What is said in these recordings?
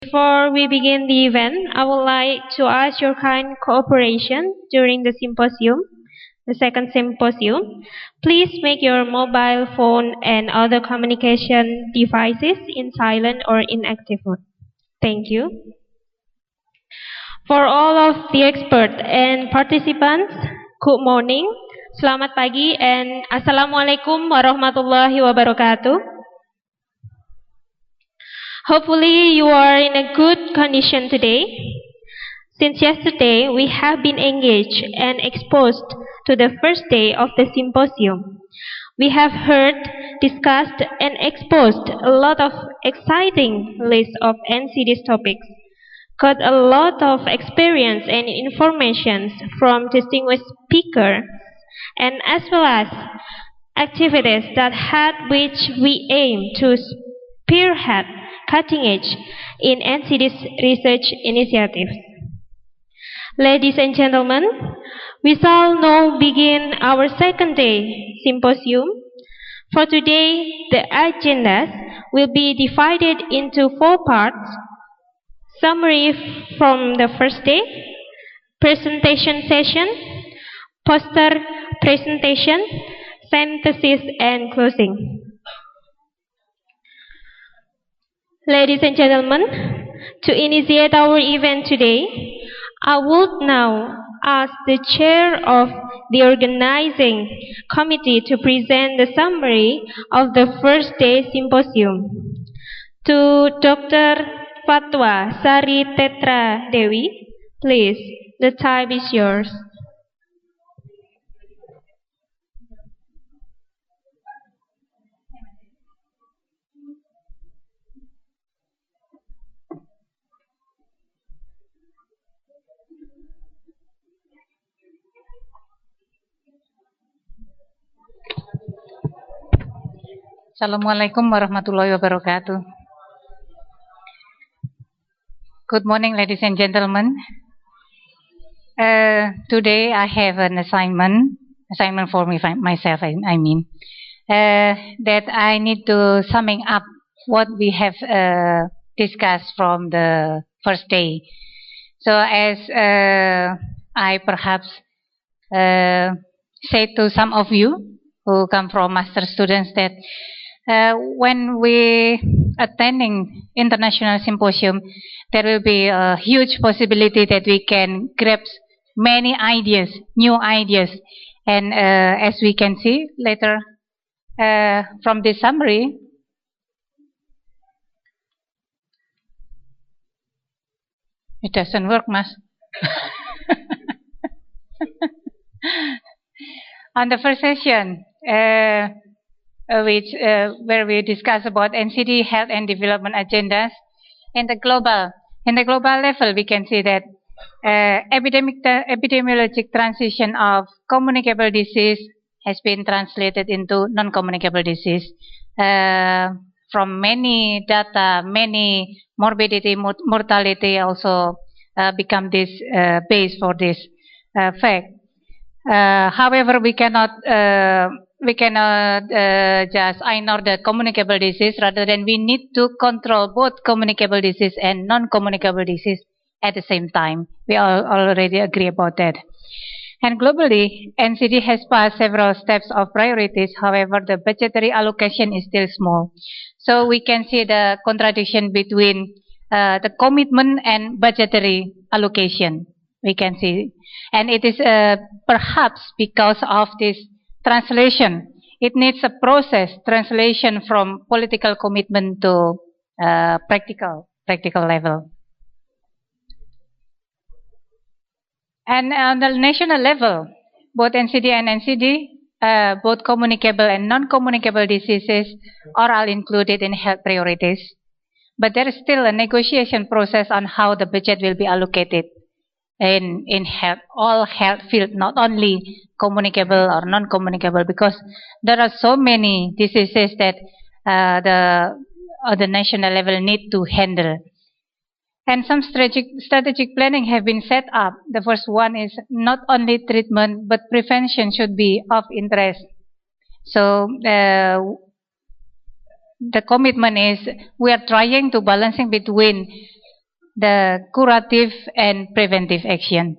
Before we begin the event, I would like to ask your kind cooperation during the symposium, the second symposium. Please make your mobile phone and other communication devices in silent or inactive mode. Thank you. For all of the experts and participants, good morning, selamat pagi, and Assalamualaikum warahmatullahi wabarakatuh. Hopefully you are in a good condition today. Since yesterday, we have been engaged and exposed to the first day of the symposium. We have heard, discussed, and exposed a lot of exciting list of NCD's topics, got a lot of experience and information from distinguished speakers, and as well as activities that had which we aim to spearhead cutting edge in NCD's research initiatives. Ladies and gentlemen, we shall now begin our second day symposium. For today, the agendas will be divided into 4 parts: summary from the first day, presentation session, poster presentation, synthesis, and closing. Ladies and gentlemen, to initiate our event today, I would now ask the chair of the organizing committee to present the summary of the first day symposium. To Dr. Fatwa Sari Tetra Dewi, please, the time is yours. Assalamualaikum warahmatullahi wabarakatuh. Good morning, ladies and gentlemen. Today I have an assignment for myself, that I need to summing up what we have discussed from the first day. So as I perhaps say to some of you who come from master students that when we attending international symposium, there will be a huge possibility that we can grab many ideas, new ideas, and as we can see later from this summary, it doesn't work, Mas. On the first session, where we discuss about NCD health and development agendas in the global level, we can see that epidemiologic transition of communicable disease has been translated into non-communicable disease. From many data, many morbidity, mortality also become this base for this fact. However, we cannot just ignore the communicable disease. Rather than we need to control both communicable disease and non-communicable disease at the same time. We all already agree about that. And globally, NCD has passed several steps of priorities. However, the budgetary allocation is still small. So we can see the contradiction between the commitment and budgetary allocation. We can see, and it is perhaps because of this translation. It needs a process, translation from political commitment to practical level. And on the national level, both NCD and NCD, both communicable and non-communicable diseases are all included in health priorities. But there is still a negotiation process on how the budget will be allocated in health, all health field, not only communicable or non-communicable, because there are so many diseases that the national level need to handle. And some strategic planning have been set up. The first one is not only treatment, but prevention should be of interest. So the commitment is we are trying to balancing between the curative and preventive action.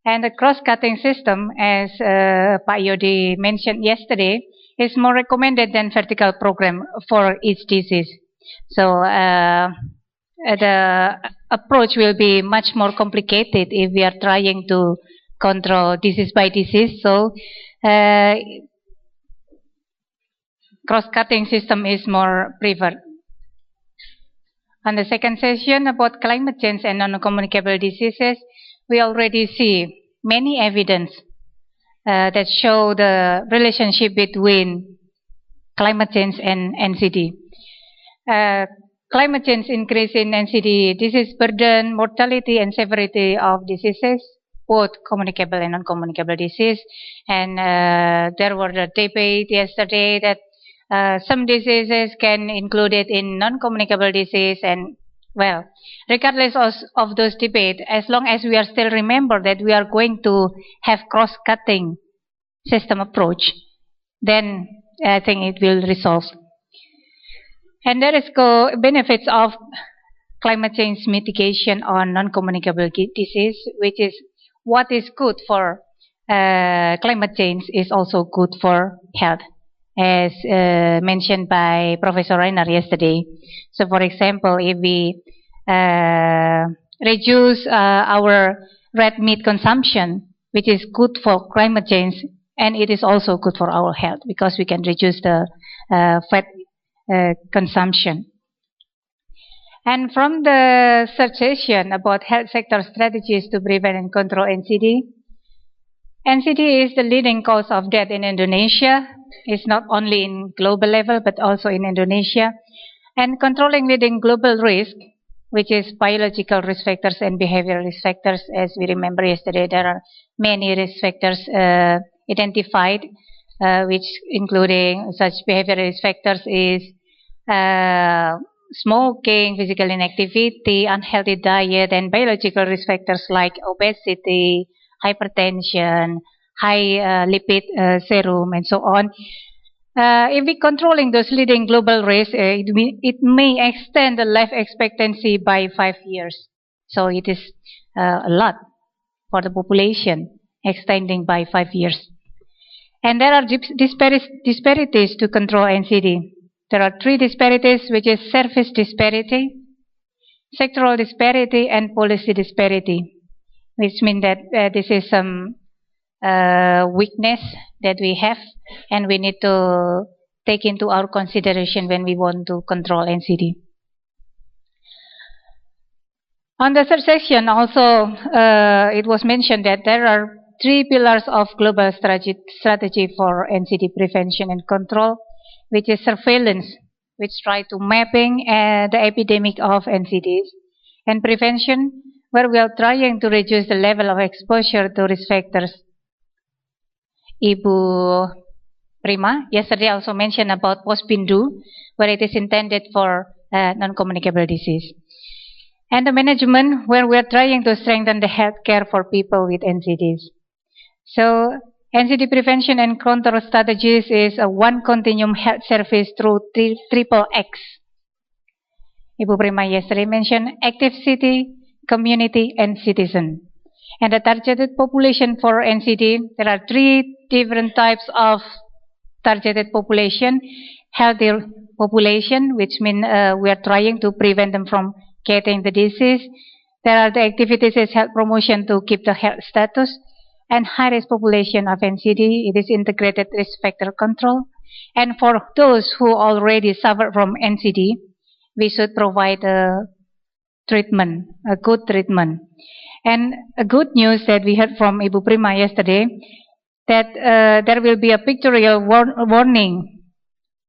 And the cross-cutting system, as Pak Yodi mentioned yesterday, is more recommended than vertical program for each disease. So the approach will be much more complicated if we are trying to control disease by disease. So cross-cutting system is more preferred. On the second session about climate change and non-communicable diseases, we already see many evidence that show the relationship between climate change and NCD. Climate change increase in NCD disease burden, mortality, and severity of diseases, both communicable and non-communicable disease. And there were the debate yesterday that some diseases can include it in non-communicable disease, and well, regardless of those debates, as long as we are still remember that we are going to have cross-cutting system approach, then I think it will resolve. And there is benefits of climate change mitigation on non-communicable disease, which is what is good for climate change is also good for health, as mentioned by Professor Reiner yesterday. So, for example, if we reduce our red meat consumption, which is good for climate change, and it is also good for our health because we can reduce the fat consumption. And from the third session about health sector strategies to prevent and control NCD, NCD is the leading cause of death in Indonesia. It's not only in global level, but also in Indonesia. And controlling leading global risk, which is biological risk factors and behavioral risk factors. As we remember yesterday, there are many risk factors identified, which including such behavioral risk factors is smoking, physical inactivity, unhealthy diet, and biological risk factors like obesity, hypertension, high lipid serum, and so on. If we controlling those leading global risks, it may extend the life expectancy by 5 years. So it is a lot for the population, extending by 5 years. And there are disparities to control NCD. There are 3 disparities, which is service disparity, sectoral disparity, and policy disparity, which means that this is some weakness that we have, and we need to take into our consideration when we want to control NCD. On the third section, also, it was mentioned that there are 3 pillars of global strategy for NCD prevention and control, which is surveillance, which try to mapping the epidemic of NCDs, and prevention, where we are trying to reduce the level of exposure to risk factors. Ibu Prima yesterday also mentioned about post-Bindu, where it is intended for non-communicable disease. And the management, where we are trying to strengthen the healthcare for people with NCDs. So NCD prevention and control strategies is a one continuum health service through triple X. Ibu Prima yesterday mentioned active city, community, and citizen. And the targeted population for NCD, there are 3 different types of targeted population. Healthy population, which means we are trying to prevent them from getting the disease. There are the activities as health promotion to keep the health status. And high-risk population of NCD, it is integrated risk factor control. And for those who already suffer from NCD, we should provide a treatment, a good treatment. And a good news that we heard from Ibu Prima yesterday, that there will be a pictorial warning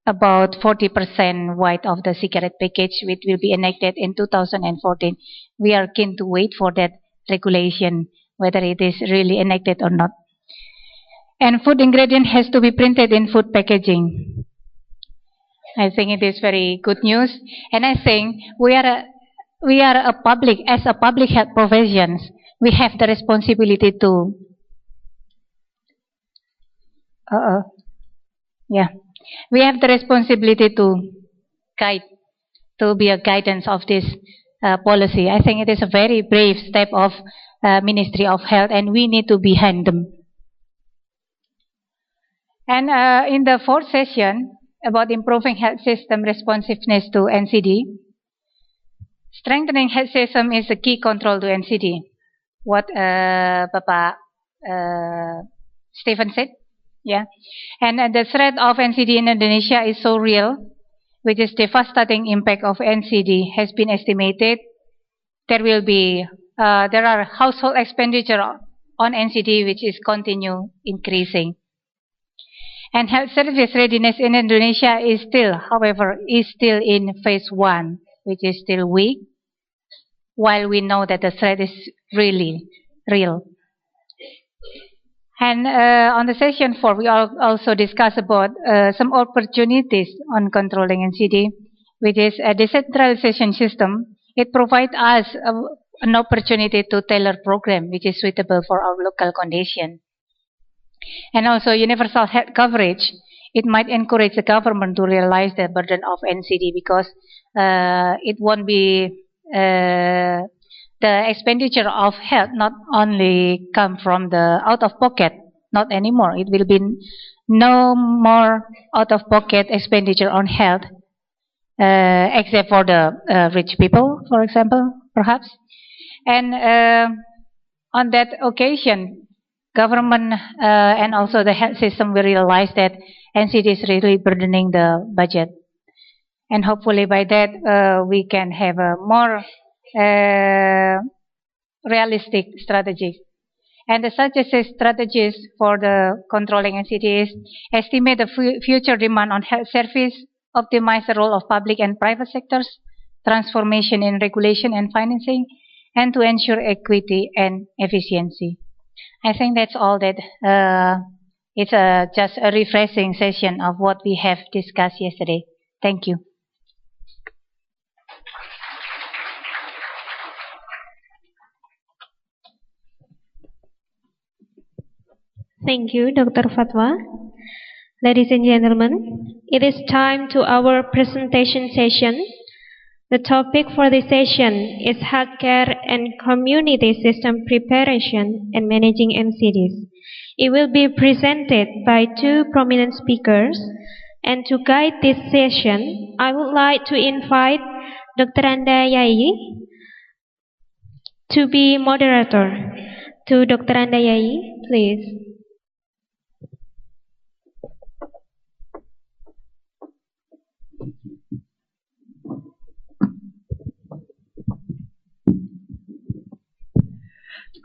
about 40% white of the cigarette package, which will be enacted in 2014. We are keen to wait for that regulation, whether it is really enacted or not. And food ingredient has to be printed in food packaging. I think it is very good news. And I think we are a public health professions, we have the responsibility to we have the responsibility to guide, to be a guidance of this policy. I think it is a very brave step of Ministry of Health, and we need to be behind them. And in the fourth session about improving health system responsiveness to NCD, strengthening health system is a key control to NCD. What Bapak Stephen said, yeah. And the threat of NCD in Indonesia is so real, which is devastating impact of NCD has been estimated. There are household expenditure on NCD which is continue increasing. And health service readiness in Indonesia is still, however, in phase 1, which is still weak, while we know that the threat is really real. And on the session 4, we also discuss about some opportunities on controlling NCD, which is a decentralization system. It provides us an opportunity to tailor program which is suitable for our local condition. And also universal health coverage. It might encourage the government to realize the burden of NCD because it won't be the expenditure of health not only come from the out of pocket, not anymore. It will be no more out of pocket expenditure on health, except for the rich people, for example, perhaps. And on that occasion, government and also the health system will realize that NCD is really burdening the budget. And hopefully by that we can have a more realistic strategy. And the suggested strategies for the controlling NCD is estimate the future demand on health service, optimize the role of public and private sectors, transformation in regulation and financing, and to ensure equity and efficiency. I think that's all that it's just a refreshing session of what we have discussed yesterday. Thank you. Thank you, Dr. Fatwa. Ladies and gentlemen, it is time to our presentation session. The topic for this session is healthcare and community system preparation and managing NCDs. It will be presented by two prominent speakers. And to guide this session, I would like to invite Dr. Anda Yai to be moderator. To Dr. Anda Yai, please.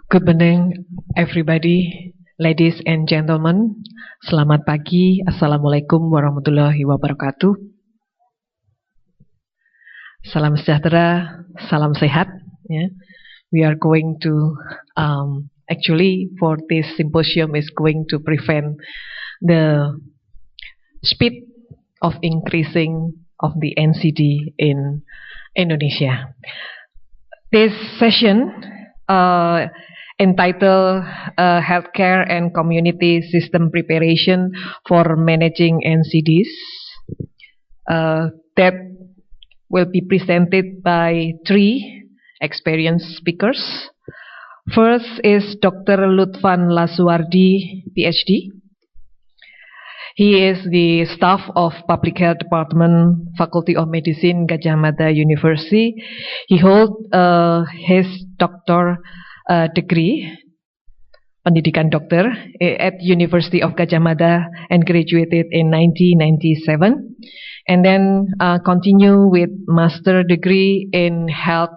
Good morning, everybody, ladies and gentlemen. Selamat pagi. Assalamualaikum warahmatullahi wabarakatuh. Salam sejahtera, salam sehat. Yeah. We are going to actually for this symposium is going to prevent the speed of increasing of the NCD in Indonesia. This session entitled Healthcare and Community System Preparation for Managing NCDs that will be presented by three experienced speakers. First is Dr. Lutfan Laswardi, PhD. He is the staff of Public Health Department, Faculty of Medicine, Gadjah Mada University. He holds his doctor degree, pendidikan dokter, at University of Gadjah Mada and graduated in 1997. And then continue with master degree in health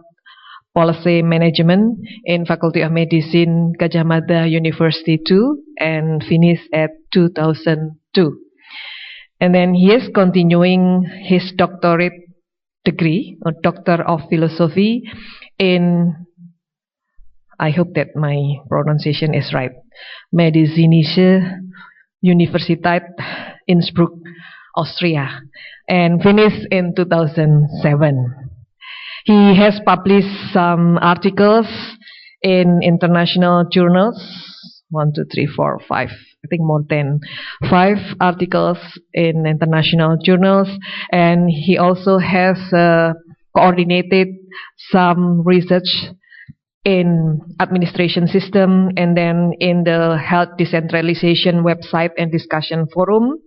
policy management in Faculty of Medicine, Gadjah Mada University too, and finished at 2002. And then he is continuing his doctorate degree, or Doctor of Philosophy, in, I hope that my pronunciation is right, Medizinische Universität Innsbruck, Austria, and finished in 2007. He has published some articles in international journals, 1, 2, 3, 4, 5, I think more than 5 articles in international journals, and he also has coordinated some research in administration system, and then in the health decentralization website and discussion forum,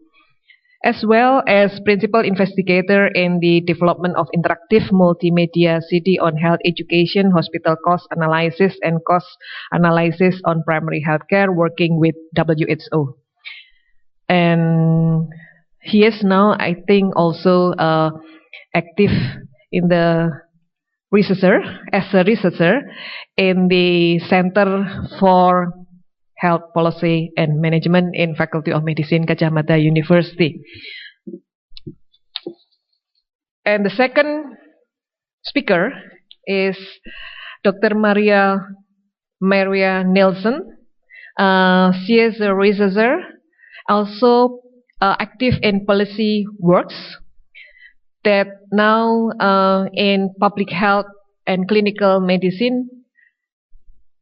as well as principal investigator in the development of interactive multimedia CD on health education, hospital cost analysis, and cost analysis on primary healthcare, working with WHO. And he is now, I think, also active in the as a researcher in the Center for Health Policy and Management in Faculty of Medicine, Gadjah Mada University. And the second speaker is Dr. Maria Nielsen. She is a researcher, also active in policy works, that now in public health and clinical medicine,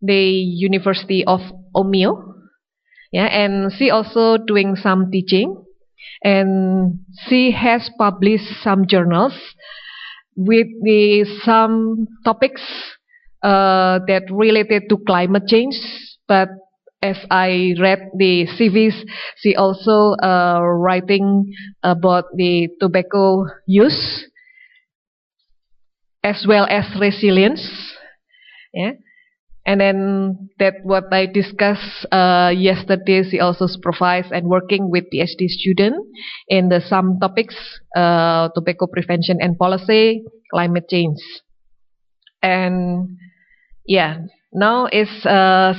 the University of Omeo, and she also doing some teaching, and she has published some journals with some topics that related to climate change. But as I read the CVs, she also writing about the tobacco use as well as resilience. And then that what I discussed yesterday, she also supervised and working with PhD student in the some topics, tobacco prevention and policy, climate change. And now is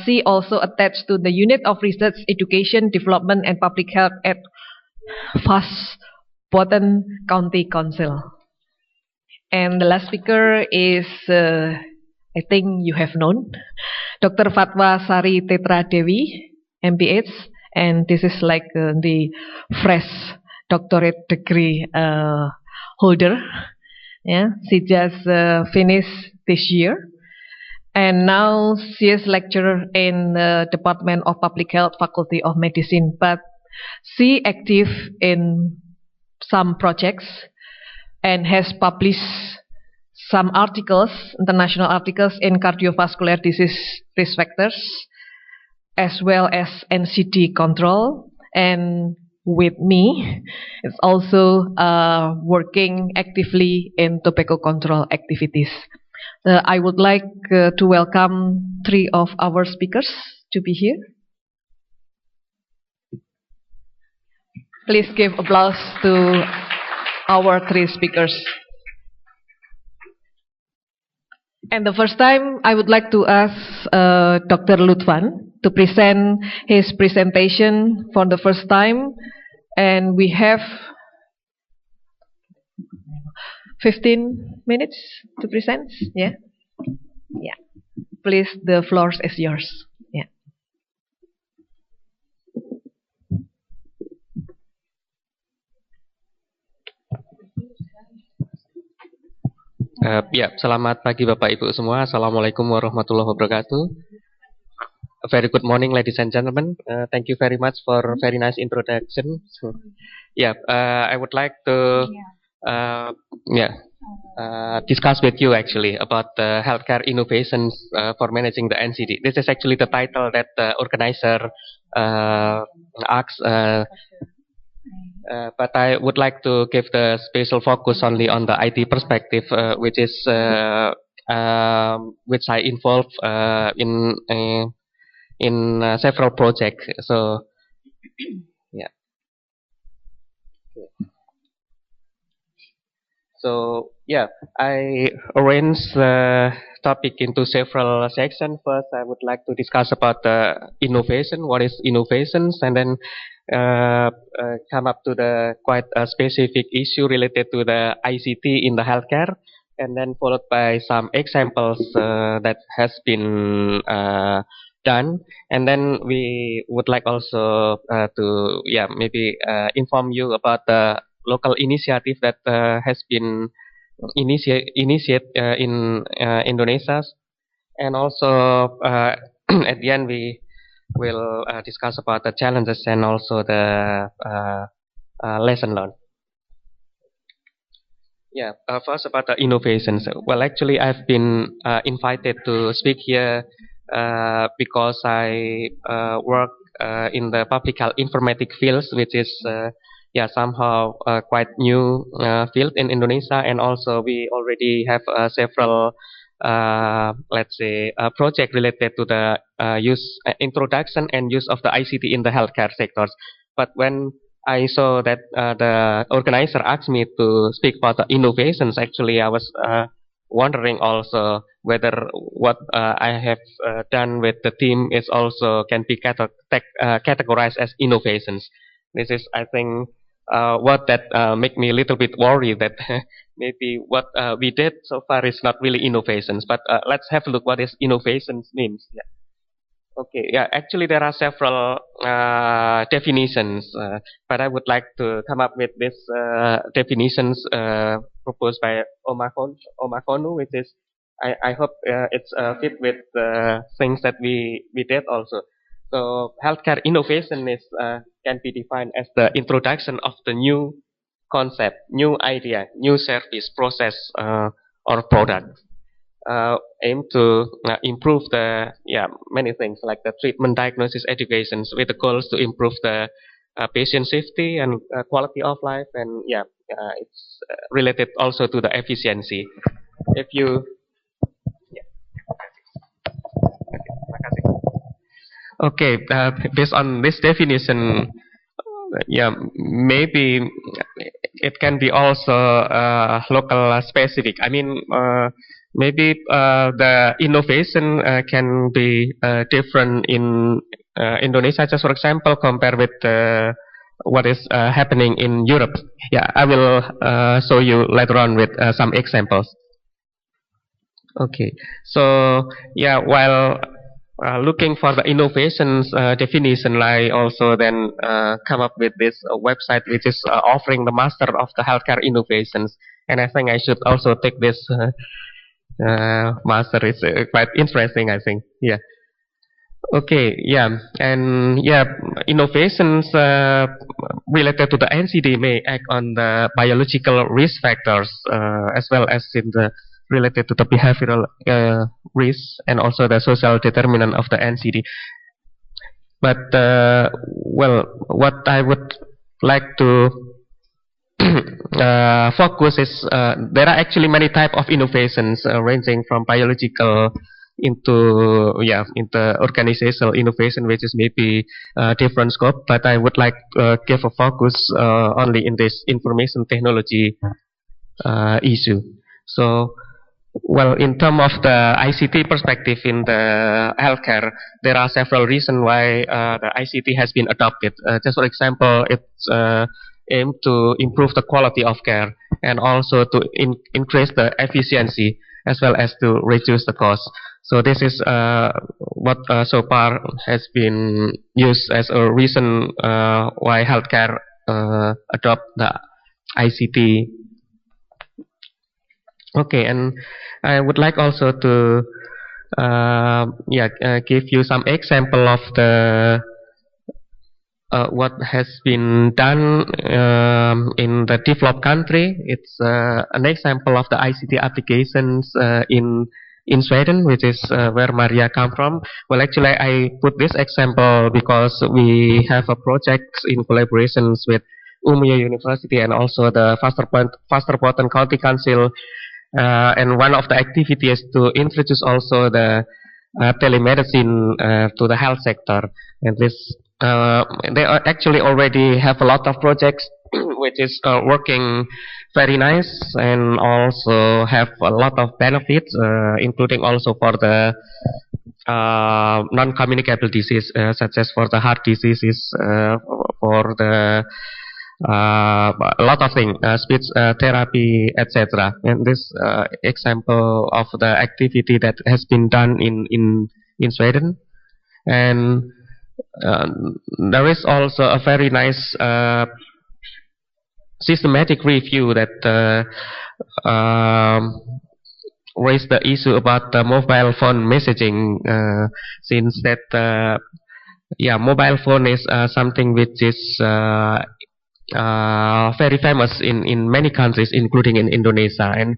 she also attached to the Unit of Research, Education, Development and Public Health at Västerbotten County Council. And the last speaker is, I think you have known, Dr. Fatwa Sari Tetra Dewi, MPH, and this is like the fresh doctorate degree holder. She just finished this year. And now she is lecturer in the Department of Public Health, Faculty of Medicine. But she active in some projects and has published some articles, international articles in cardiovascular disease risk factors, as well as NCD control. And with me, is also working actively in tobacco control activities. I would like to welcome 3 of our speakers to be here. Please give applause to our 3 speakers. And the first time, I would like to ask Dr. Lutfan to present his presentation for the first time. And we have 15 minutes to present. Yeah. Please, the floor is yours. Selamat pagi Bapak Ibu semua. Assalamualaikum warahmatullahi wabarakatuh. A very good morning, ladies and gentlemen. Thank you very much for very nice introduction. I would like to discuss with you actually about the healthcare innovations for managing the NCD. This is actually the title that the organizer asked. But I would like to give the special focus only on the IT perspective, which is which I involve in several projects. So, I arranged the topic into several sections. First, I would like to discuss about the innovation. What is innovations, and then come up to the quite specific issue related to the ICT in the healthcare, and then followed by some examples that has been done, and then we would like also to maybe inform you about the local initiative that has been initiated in Indonesia, and also at the end we will discuss about the challenges and also the lesson learned. Yeah, first about the innovations. Well, actually, I've been invited to speak here because I work in the public health informatics fields, which is somehow quite new field in Indonesia, and also we already have several let's say project related to the introduction and use of the ICT in the healthcare sectors. But when I saw that the organizer asked me to speak about the innovations. Actually, I was wondering also whether what I have done with the team is also can be categorized as innovations. This is, I think, what that make me a little bit worried that maybe what we did so far is not really innovations. But let's have a look what is innovations means. Yeah. Okay, yeah, actually there are several definitions, but I would like to come up with this definitions proposed by Omakonu, which is, I hope it's fit with things that we did also. So healthcare innovation is can be defined as the introduction of the new concept, new idea, new service, process, or product. Aim to improve the many things like the treatment, diagnosis, education, with the goals to improve the patient safety and quality of life, and it's related also to the efficiency. If you okay, based on this definition, maybe it can be also local specific. I mean. Maybe the innovation can be different in Indonesia, just for example, compared with what is happening in Europe. Yeah, I will show you later on with some examples. Okay, so while looking for the innovations definition, I also then come up with this website which is offering the master of the healthcare innovations, and I think I should also take this. Master is quite interesting, I think. Yeah. Okay. Yeah. And innovations related to the NCD may act on the biological risk factors as well as in the related to the behavioral risk and also the social determinant of the NCD. But what I would like to focus is there are actually many types of innovations ranging from biological into organizational innovation, which is maybe different scope. But I would like to give a focus only in this information technology issue. So, well, in terms of the ICT perspective in the healthcare, there are several reasons why the ICT has been adopted. Just for example, it's aim to improve the quality of care and also to increase the efficiency as well as to reduce the cost. So this is what so far has been used as a reason why healthcare adopt the ICT. Okay, and I would like also to give you some example of the what has been done in the developed country. It's an example of the ICT applications in Sweden, which is where Maria come from. Well, actually, I put this example because we have a project in collaborations with Umeå University and also the Västerbotten County Council. And one of the activities is to introduce also the telemedicine to the health sector. And this they actually already have a lot of projects which is working very nice and also have a lot of benefits, including also for the non-communicable disease, such as for the heart diseases, for the a lot of things, speech therapy, etc. And this example of the activity that has been done in Sweden. And there is also a very nice systematic review that raised the issue about the mobile phone messaging, since that mobile phone is something which is very famous in many countries, including in Indonesia. And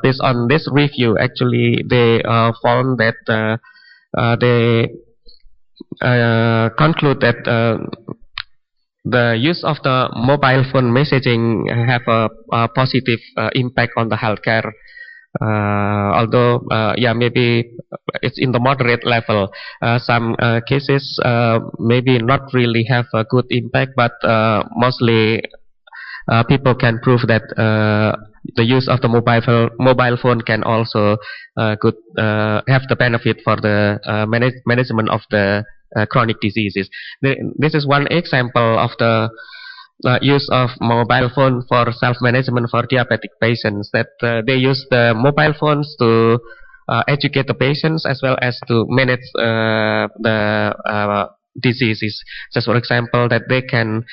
based on this review, actually they found that they conclude that the use of the mobile phone messaging have a positive impact on the healthcare. Although maybe it's in the moderate level. Some cases maybe not really have a good impact, but mostly people can prove that the use of the mobile phone can also have the benefit for the management of the chronic diseases. This is one example of the use of mobile phone for self-management for diabetic patients, that they use the mobile phones to educate the patients as well as to manage the diseases. Just for example, that they can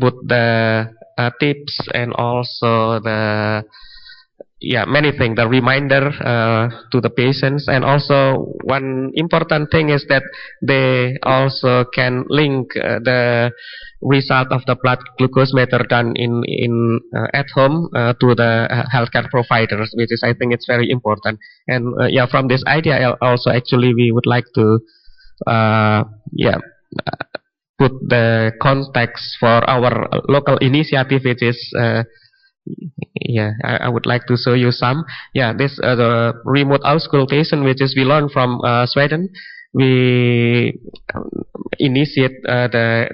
put the tips and also the many things, the reminder to the patients. And also one important thing is that they also can link the result of the blood glucose meter done in at home to the healthcare providers, which is, I think, it's very important. And from this idea also actually we would like to put the context for our local initiative, which is I would like to show you some. This the remote auscultation, which is we learned from Sweden. We initiate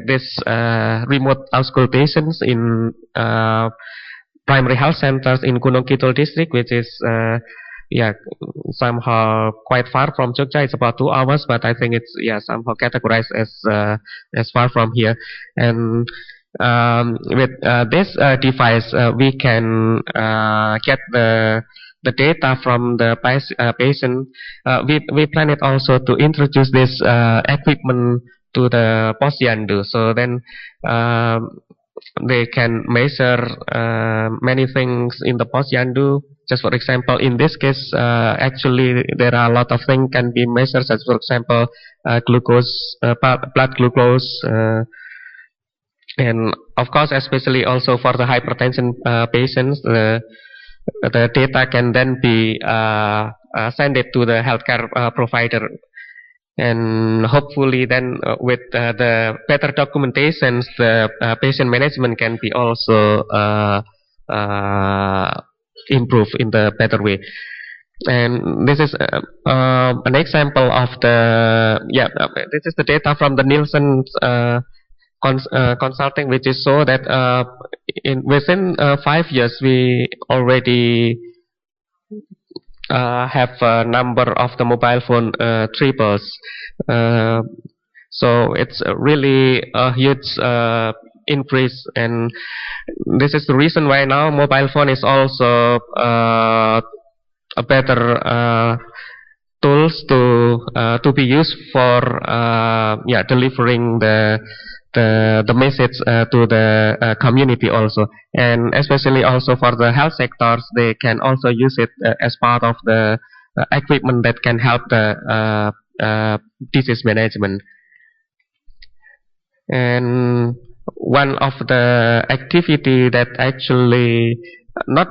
this remote auscultations in primary health centers in Gunung Kidul district, which is somehow quite far from Jogja. It's about 2 hours, but I think it's somehow categorized as far from here. And with this device, we can get the data from the patient. We plan it also to introduce this equipment to the posyandu, so then they can measure many things in the posyandu. Just for example, in this case, actually there are a lot of things can be measured, such for example glucose, blood glucose, and of course especially also for the hypertension patients, the data can then be sent it to the healthcare provider. And hopefully then with the better documentations, the patient management can be also improved in the better way. And this is an example of the this is the data from the Nielsen consulting, which is so that within 5 years we already have a number of the mobile phone triples. So it's really a huge increase, and this is the reason why now mobile phone is also a better tools to be used for delivering the message to the community also, and especially also for the health sectors, they can also use it as part of the equipment that can help the disease management. And one of the activity that actually not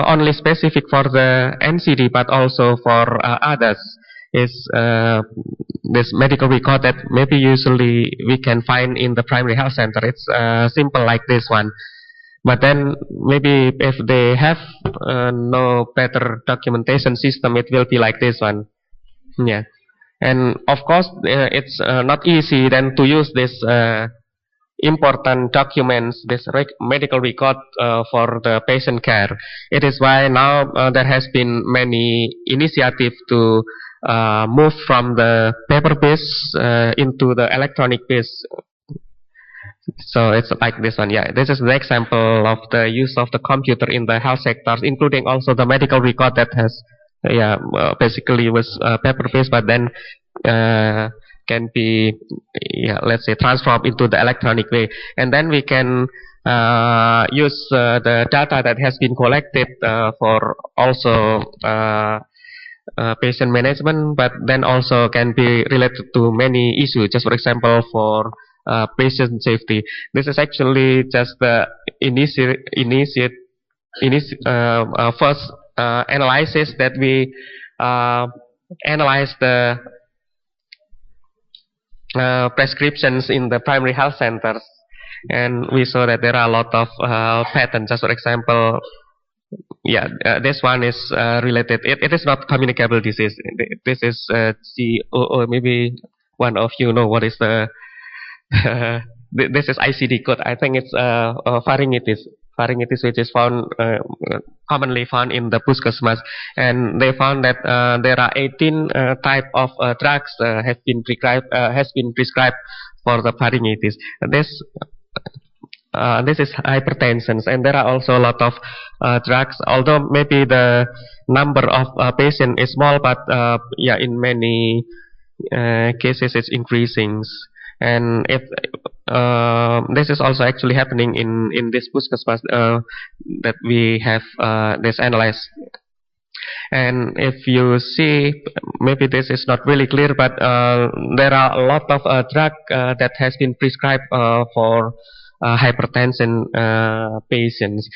only specific for the NCD but also for others is this medical record that maybe usually we can find in the primary health center. It's simple like this one, but then maybe if they have no better documentation system, it will be like this one. And of course it's not easy then to use this important documents, this medical record for the patient care. It is why now there has been many initiatives to move from the paper-based into the electronic-based. So it's like this one. This is the example of the use of the computer in the health sectors, including also the medical record that has basically was paper-based, but then can be let's say transformed into the electronic way, and then we can use the data that has been collected for also patient management, but then also can be related to many issues. Just for example, for patient safety. This is actually just the first analysis that we analyze the prescriptions in the primary health centers, and we saw that there are a lot of patterns. Just for example, this one is related. It is not communicable disease. This is COO. Maybe one of you know what is the this is ICD code. I think it's pharyngitis, which is found commonly found in the puskesmas, and they found that there are 18 type of drugs has been prescribed for the pharyngitis. This is hypertension, and there are also a lot of drugs. Although maybe the number of patients is small, but in many cases it's increasing. And if this is also actually happening in this puskesmas that we have this analyzed. And if you see, maybe this is not really clear, but there are a lot of drug that has been prescribed for hypertension patients.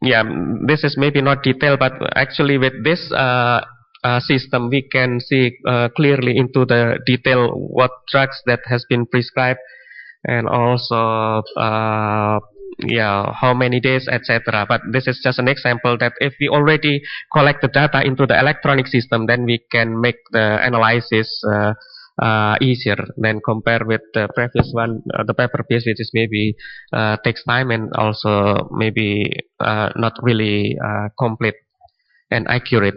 This is maybe not detailed, but actually with this system we can see clearly into the detail what drugs that has been prescribed, and also how many days, etc. But this is just an example that if we already collect the data into the electronic system, then we can make the analysis easier than compare with the previous one, the paper based, which is maybe takes time and also maybe not really complete and accurate.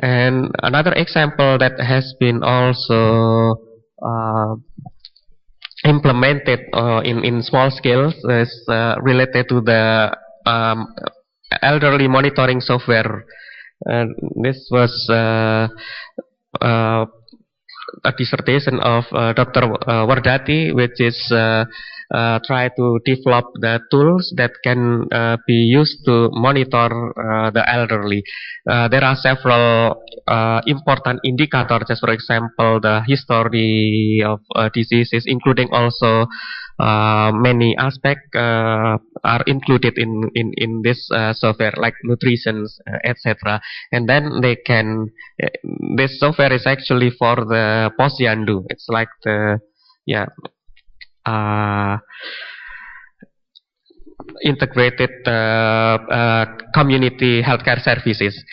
And another example that has been also implemented in small scales is related to the elderly monitoring software. This was a dissertation of Dr. Wardati, which is try to develop the tools that can be used to monitor the elderly. There are several important indicators, just for example, the history of diseases, including also many aspects are included in this software, like nutrition, etc. And then they can, this software is actually for the posyandu. It's like the integrated community healthcare services,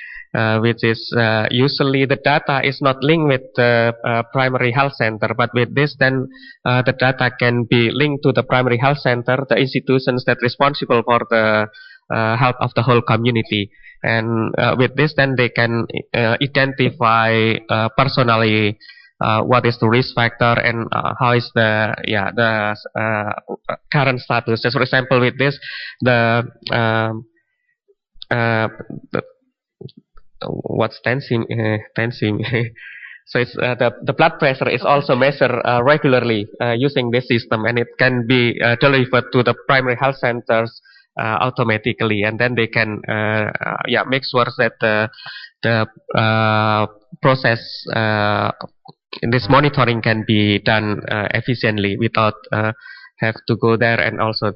which is usually the data is not linked with the primary health center, but with this then the data can be linked to the primary health center, the institutions that responsible for the health of the whole community. And with this then they can identify personally what is the risk factor and how is the current status. Just for example, with this what's tensing so it's the blood pressure is also measured regularly using this system, and it can be delivered to the primary health centers automatically, and then they can make sure that the process in this monitoring can be done efficiently without have to go there and also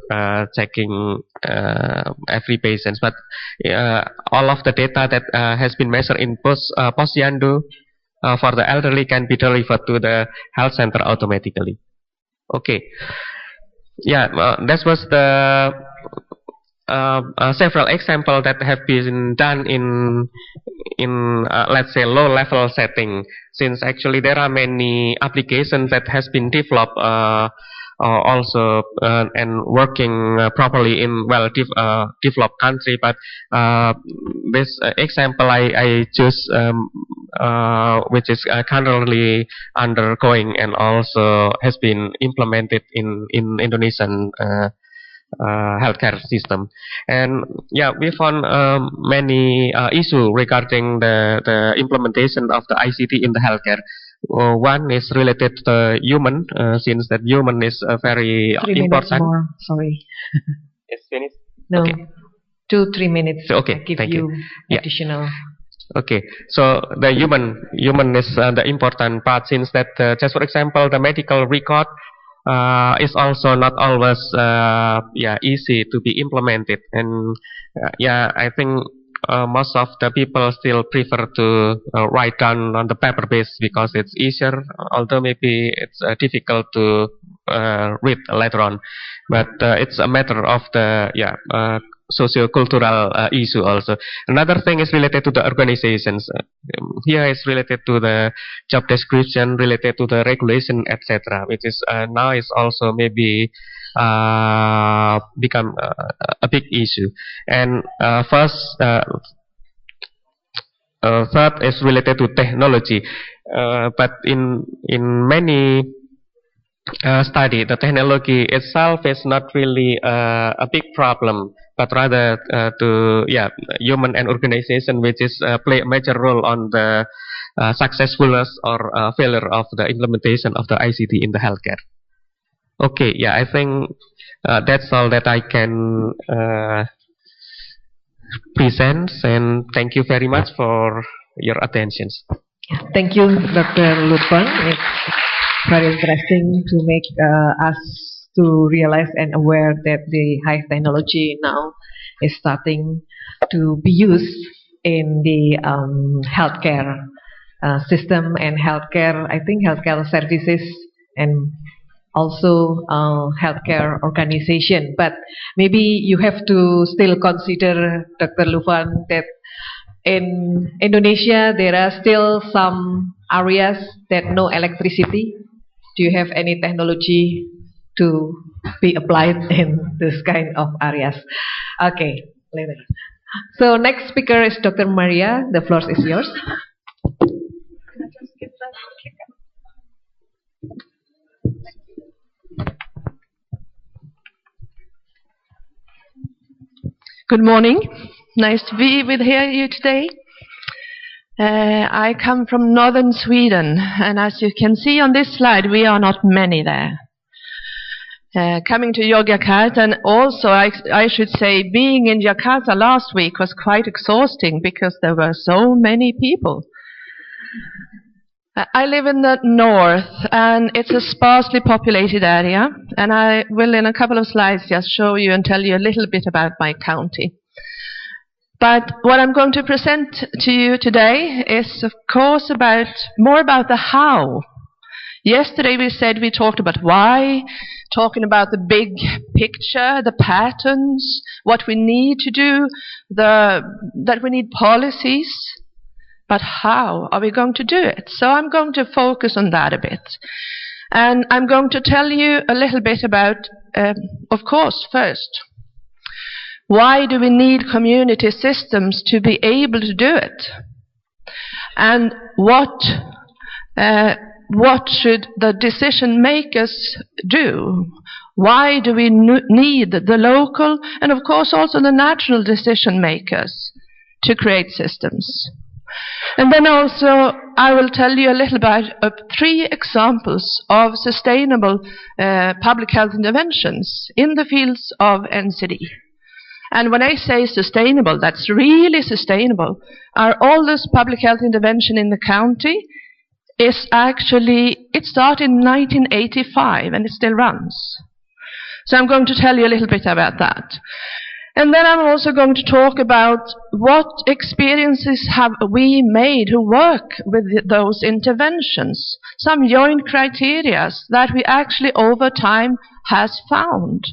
checking every patient. But all of the data that has been measured in posyandu for the elderly can be delivered to the health center automatically. Okay, that was the several examples that have been done in let's say low level setting, since actually there are many applications that has been developed also and working properly in developed country. But this example I choose, which is currently undergoing and also has been implemented in Indonesian healthcare system. And we found many issues regarding the implementation of the ICT in the healthcare. One is related to the human, since that human is very 3 minutes important. more, sorry. It's finished? No, Okay. 2-3 minutes. Okay, I give thank you you. additional. Okay, so the human is the important part, since that just for example, the medical record is also not always easy to be implemented, and I think most of the people still prefer to write down on the paper base because it's easier, although maybe it's difficult to read later on, but it's a matter of the socio-cultural issue also. Another thing is related to the organizations. Here is related to the job description, related to the regulation, etc., which is now is also maybe become a big issue. And third is related to technology, but in many study, the technology itself is not really a big problem, but rather to human and organization, which is play a major role on the successfulness or failure of the implementation of the ICT in the healthcare. Okay, I think that's all that I can present, and thank you very much for your attention. Thank you, Dr. Lutfan. It's very interesting to make us to realize and aware that the high technology now is starting to be used in the healthcare system and healthcare, I think healthcare services and also healthcare organization. But maybe you have to still consider, Dr. Lutfan, that in Indonesia there are still some areas that no electricity. Do you have any technology to be applied in this kind of areas? Okay, later. So next speaker is Dr. Maria. The floor is yours. Good morning. Nice to be with you today. I come from northern Sweden, and as you can see on this slide, we are not many there. Coming to Yogyakarta, and also I should say being in Jakarta last week was quite exhausting because there were so many people. I live in the north, and it's a sparsely populated area, and I will in a couple of slides just show you and tell you a little bit about my county. But what I'm going to present to you today is, of course, more about the how. Yesterday we talked about why, talking about the big picture, the patterns, what we need to do, that we need policies. But how are we going to do it? So I'm going to focus on that a bit. And I'm going to tell you a little bit about, of course, first, why do we need community systems to be able to do it? And what should the decision makers do? Why do we need the local and, of course, also the national decision makers to create systems? And then also I will tell you a little about 3 examples of sustainable public health interventions in the fields of NCD. And when I say sustainable, that's really sustainable. Our oldest public health intervention in the county is actually, it started in 1985 and it still runs. So I'm going to tell you a little bit about that. And then I'm also going to talk about what experiences have we made who work with those interventions, some joint criteria that we actually over time has found.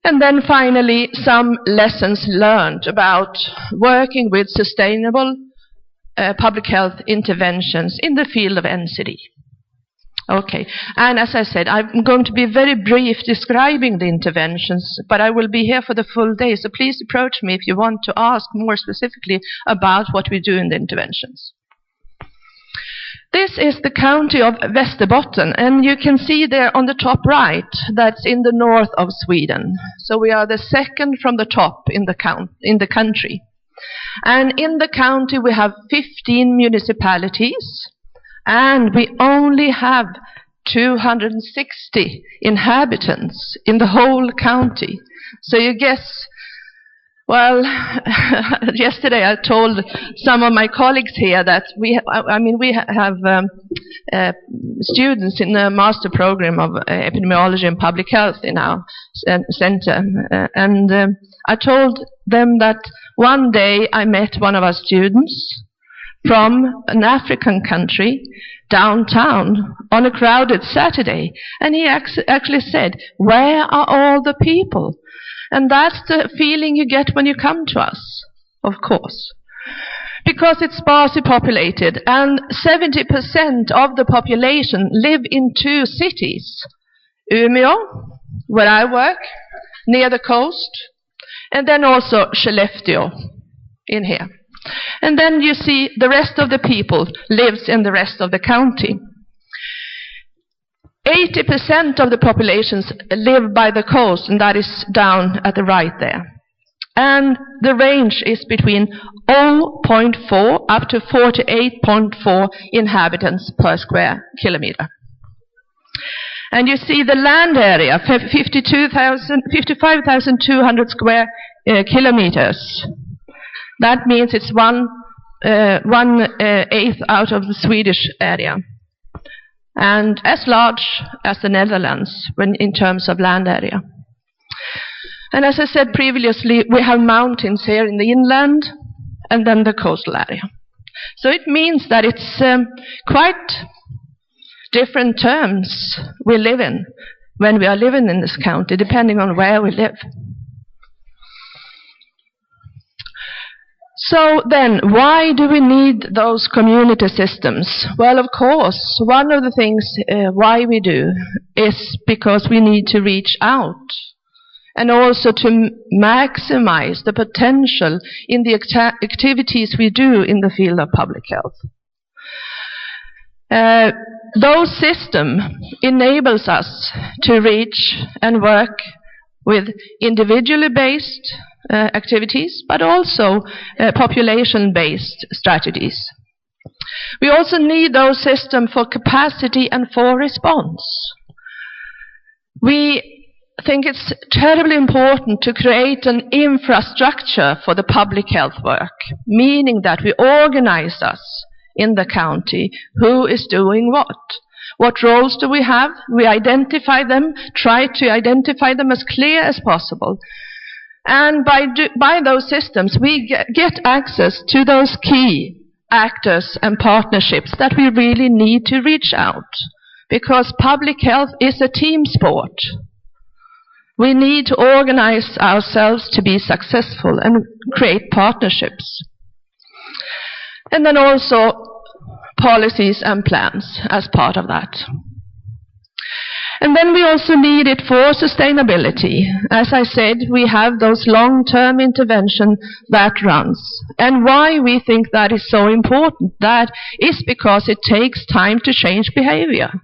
And then finally, some lessons learned about working with sustainable public health interventions in the field of NCD. Okay, and as I said, I'm going to be very brief describing the interventions, but I will be here for the full day, so please approach me if you want to ask more specifically about what we do in the interventions. This is the County of Västerbotten, and you can see there on the top right, that's in the north of Sweden. So we are the second from the top in the country. And in the county we have 15 municipalities, and we only have 260 inhabitants in the whole county. So you guess Well, yesterday I told some of my colleagues here that we have students in the master program of epidemiology and public health in our center, and I told them that one day I met one of our students from an African country downtown on a crowded Saturday, and he actually said, "Where are all the people?" And that's the feeling you get when you come to us, of course. Because it's sparsely populated, and 70% of the population live in two cities. Umeå, where I work, near the coast, and then also Skellefteå, in here. And then you see the rest of the people lives in the rest of the county. 80% of the populations live by the coast, and that is down at the right there. And the range is between 0.4 up to 48.4 inhabitants per square kilometer. And you see the land area, 55,200 square kilometers. That means it's one eighth out of the Swedish area, and as large as the Netherlands in terms of land area. And as I said previously, we have mountains here in the inland and then the coastal area. So it means that it's quite different terms we live in when we are living in this county, depending on where we live. So then, why do we need those community systems? Well, of course, one of the things why we do is because we need to reach out and also to maximize the potential in the activities we do in the field of public health. Those systems enables us to reach and work with individually based activities, but also population-based strategies. We also need those systems for capacity and for response. We think it's terribly important to create an infrastructure for the public health work, meaning that we organize us in the county who is doing what. What roles do we have? We identify them, try to identify them as clear as possible. And by those systems, we get access to those key actors and partnerships that we really need to reach out. Because public health is a team sport. We need to organize ourselves to be successful and create partnerships. And then also policies and plans as part of that. And then we also need it for sustainability. As I said, we have those long-term intervention that runs. And why we think that is so important, that is because it takes time to change behavior.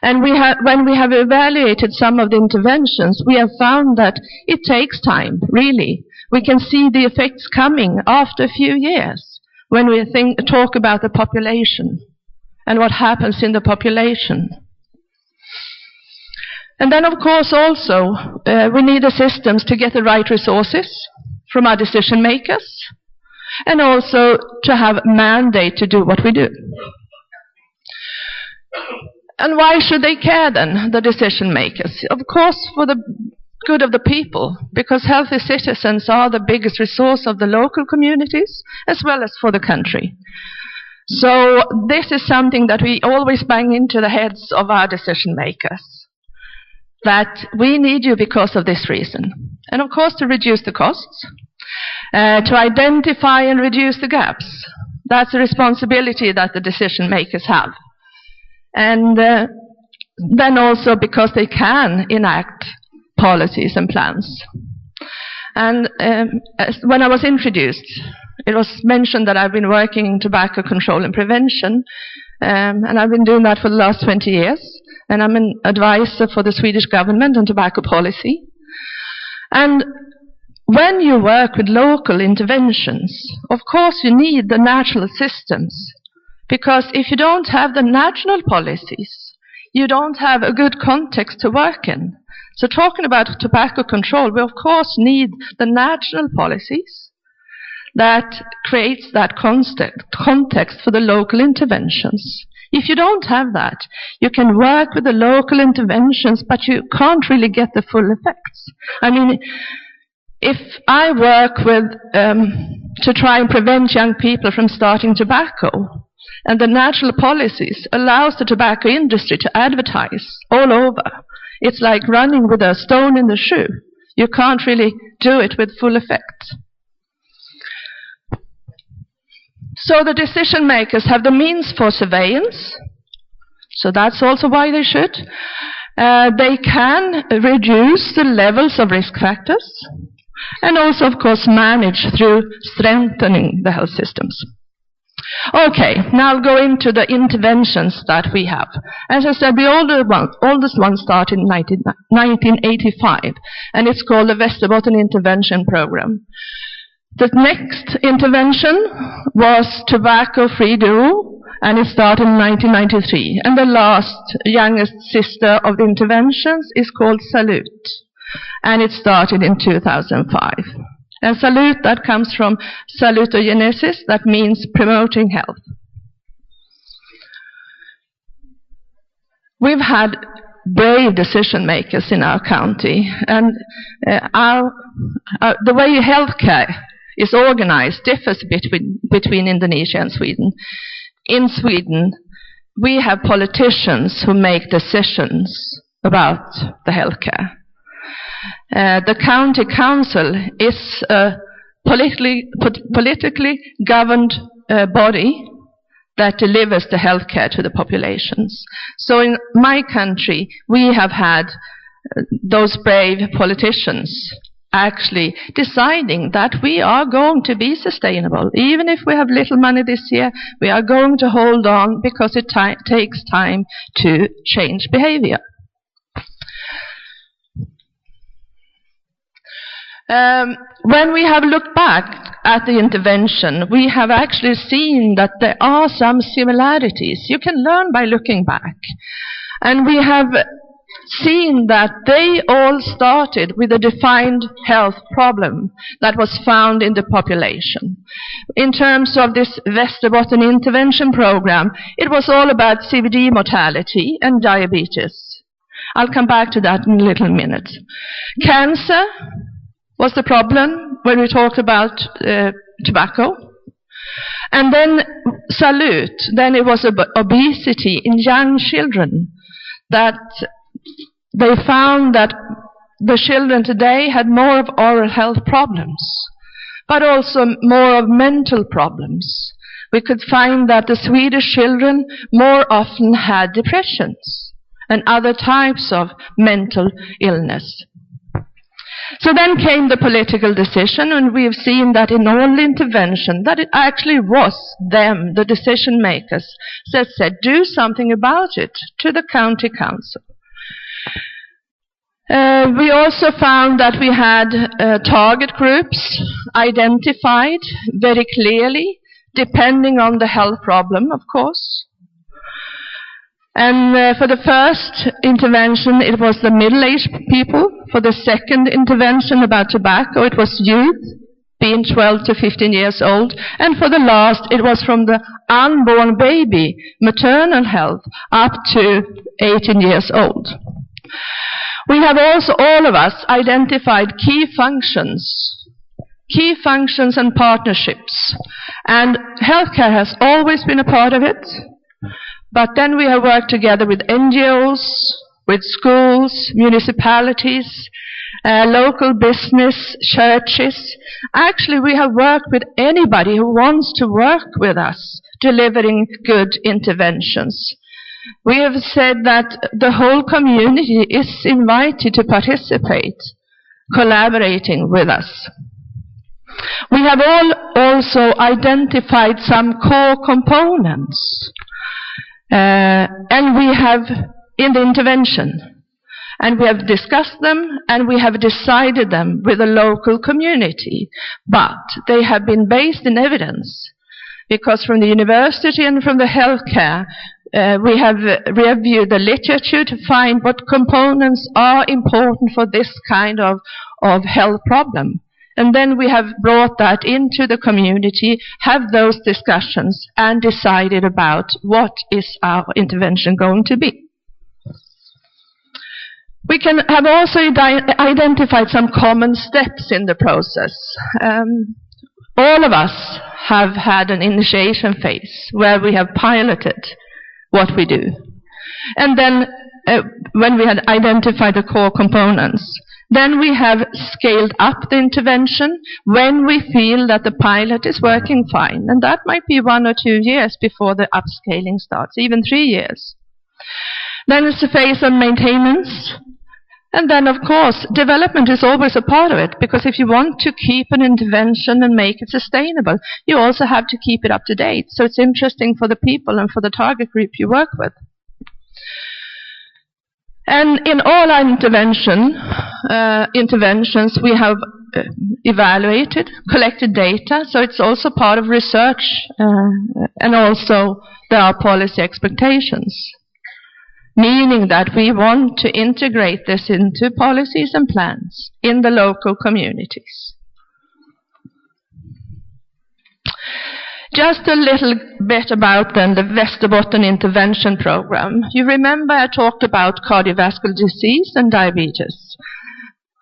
And when we have evaluated some of the interventions, we have found that it takes time, really. We can see the effects coming after a few years when we talk about the population and what happens in the population. And then, of course, also, we need the systems to get the right resources from our decision makers, and also to have mandate to do what we do. And why should they care then, the decision makers? Of course, for the good of the people, because healthy citizens are the biggest resource of the local communities, as well as for the country. So this is something that we always bang into the heads of our decision makers, that we need you because of this reason. And of course to reduce the costs, to identify and reduce the gaps. That's a responsibility that the decision makers have. And then also because they can enact policies and plans. And when I was introduced, it was mentioned that I've been working in tobacco control and prevention, and I've been doing that for the last 20 years. And I'm an advisor for the Swedish government on tobacco policy. And when you work with local interventions, of course you need the national systems. Because if you don't have the national policies, you don't have a good context to work in. So talking about tobacco control, we of course need the national policies that creates that context for the local interventions. If you don't have that, you can work with the local interventions, but you can't really get the full effects. I mean, if I work with to try and prevent young people from starting tobacco, and the national policies allows the tobacco industry to advertise all over, it's like running with a stone in the shoe. You can't really do it with full effect. So the decision makers have the means for surveillance, so that's also why they should. They can reduce the levels of risk factors, and also, of course, manage through strengthening the health systems. Okay, now I'll go into the interventions that we have. As I said, the oldest one started in 1985, and it's called the Västerbotten Intervention Program. The next intervention was tobacco-free duo, and it started in 1993. And the last, youngest sister of the interventions is called Salute, and it started in 2005. And salute, that comes from salutogenesis, that means promoting health. We've had brave decision makers in our county, and the way healthcare is organized differs between Indonesia and Sweden. In Sweden, we have politicians who make decisions about the healthcare. The county council is a politically governed body that delivers the healthcare to the populations. So in my country, we have had those brave politicians actually deciding that we are going to be sustainable. Even if we have little money this year, we are going to hold on because it takes time to change behavior. When we have looked back at the intervention, we have actually seen that there are some similarities. You can learn by looking back. And we have seen that they all started with a defined health problem that was found in the population. In terms of this Västerbotten intervention program, it was all about CVD mortality and diabetes. I'll come back to that in a little minute. Cancer was the problem when we talked about tobacco. And then Salute, then it was obesity in young children, that they found that the children today had more of oral health problems, but also more of mental problems. We could find that the Swedish children more often had depressions and other types of mental illness. So then came the political decision, and we have seen that in all intervention, that it actually was them, the decision makers, that said, do something about it to the county council. We also found that we had target groups identified very clearly, depending on the health problem, of course. And for the first intervention, it was the middle-aged people. For the second intervention about tobacco, it was youth, being 12 to 15 years old. And for the last, it was from the unborn baby, maternal health, up to 18 years old. We have also, all of us, identified key functions and partnerships. And healthcare has always been a part of it. But then we have worked together with NGOs, with schools, municipalities, local business, churches. Actually, we have worked with anybody who wants to work with us, delivering good interventions. We have said that the whole community is invited to participate, collaborating with us. We have also identified some core components. And we have in the intervention, and we have discussed them, and we have decided them with the local community, but they have been based in evidence, because from the university and from the healthcare, We have reviewed the literature to find what components are important for this kind of health problem. And then we have brought that into the community, have those discussions, and decided about what is our intervention going to be. We have also identified some common steps in the process. All of us have had an initiation phase where we have piloted what we do. And then when we had identified the core components, then we have scaled up the intervention when we feel that the pilot is working fine. And that might be 1 or 2 years before the upscaling starts, even 3 years. Then it's a phase of maintenance. And then, of course, development is always a part of it, because if you want to keep an intervention and make it sustainable, you also have to keep it up to date, so it's interesting for the people and for the target group you work with. And in all our interventions, we have evaluated, collected data, so it's also part of research, and also there are policy expectations. Meaning that we want to integrate this into policies and plans in the local communities. Just a little bit about then the Västerbotten intervention program. You remember I talked about cardiovascular disease and diabetes.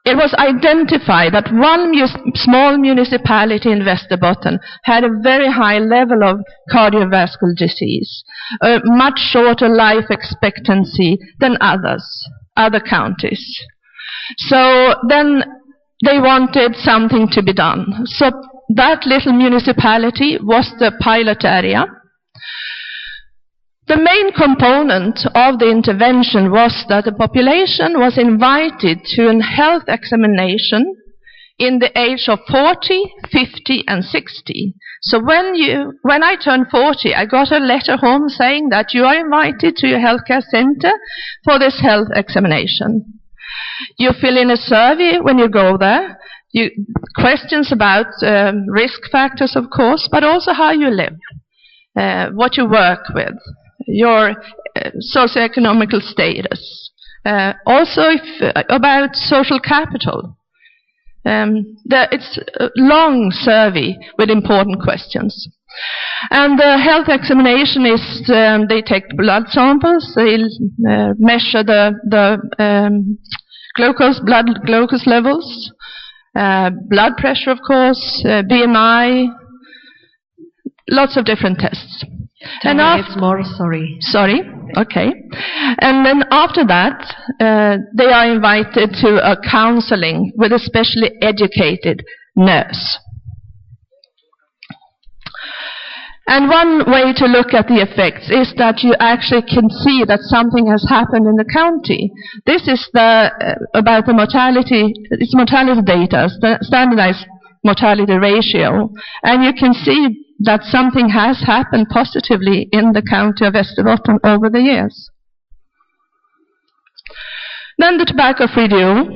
It was identified that one small municipality in Västerbotten had a very high level of cardiovascular disease, a much shorter life expectancy than other counties. So then they wanted something to be done. So that little municipality was the pilot area. The main component of the intervention was that the population was invited to a health examination in the age of 40, 50 and 60. So when I turned 40, I got a letter home saying that you are invited to your healthcare center for this health examination. You fill in a survey when you go there. Questions about risk factors, of course, but also how you live, what you work with, your socioeconomical status, also about social capital. It's a long survey with important questions. And the health examination is, they take blood samples, they measure the blood glucose levels, blood pressure, of course, BMI, lots of different tests. 10 minutes more, sorry. Sorry, okay. And then after that, they are invited to a counseling with a specially educated nurse. And one way to look at the effects is that you actually can see that something has happened in the county. This is about the mortality, it's mortality data, standardized mortality ratio. And you can see that something has happened positively in the County of Västerbotten over the years. Then the tobacco-free deal,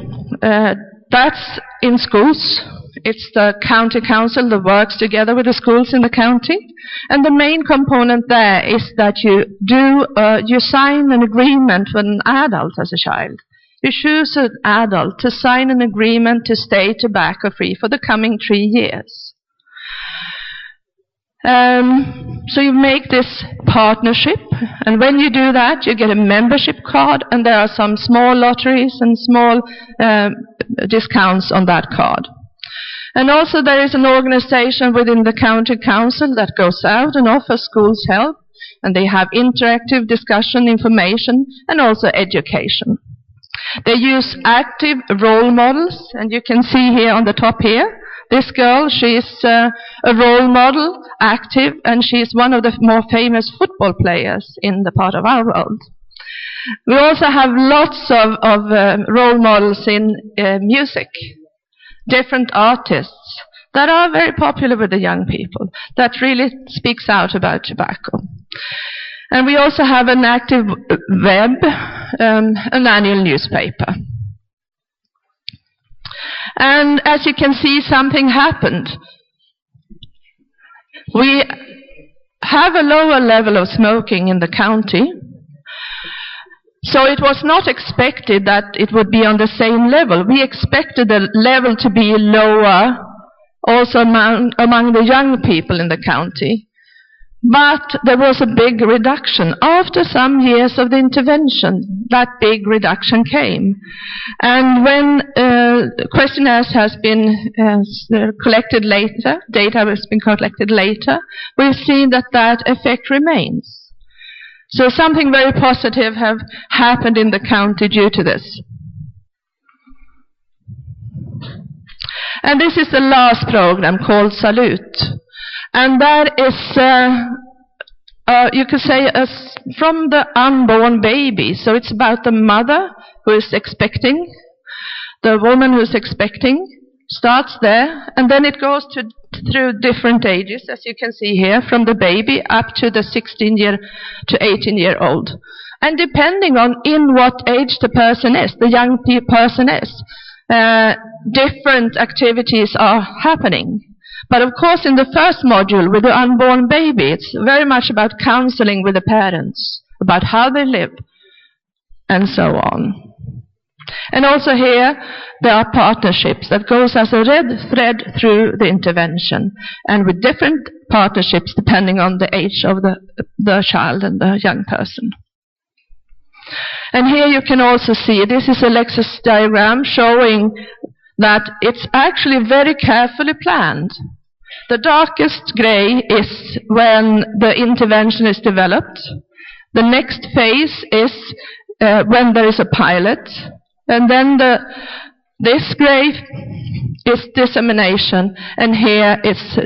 that's in schools. It's the county council that works together with the schools in the county. And the main component there is that you sign an agreement with an adult as a child. You choose an adult to sign an agreement to stay tobacco-free for the coming 3 years. So you make this partnership, and when you do that, you get a membership card, and there are some small lotteries and small discounts on that card. And also there is an organization within the county council that goes out and offers schools help, and they have interactive discussion, information, and also education. They use active role models, and you can see here on the top here, this girl, she's a role model, active, and she's one of the more famous football players in the part of our world. We also have lots of role models in music, different artists that are very popular with the young people, that really speaks out about tobacco. And we also have an active web, an annual newspaper. And as you can see, something happened. We have a lower level of smoking in the county. So it was not expected that it would be on the same level. We expected the level to be lower also among the young people in the county. But there was a big reduction. After some years of the intervention, that big reduction came. And when questionnaires has been collected later, data has been collected later, we've seen that that effect remains. So something very positive have happened in the county due to this. And this is the last program called Salute. And that is, you could say, from the unborn baby. So it's about the mother who is expecting, the woman who is expecting, starts there, and then it goes through different ages, as you can see here, from the baby up to the 16-year to 18-year-old. And depending on in what age the person is, the young person is, different activities are happening. But of course, in the first module with the unborn baby, it's very much about counseling with the parents, about how they live, and so on. And also here, there are partnerships that goes as a red thread through the intervention, and with different partnerships depending on the age of the child and the young person. And here you can also see, this is a Lexus diagram showing that it's actually very carefully planned. The darkest gray is when the intervention is developed. The next phase is when there is a pilot. And then this gray is dissemination, and here it's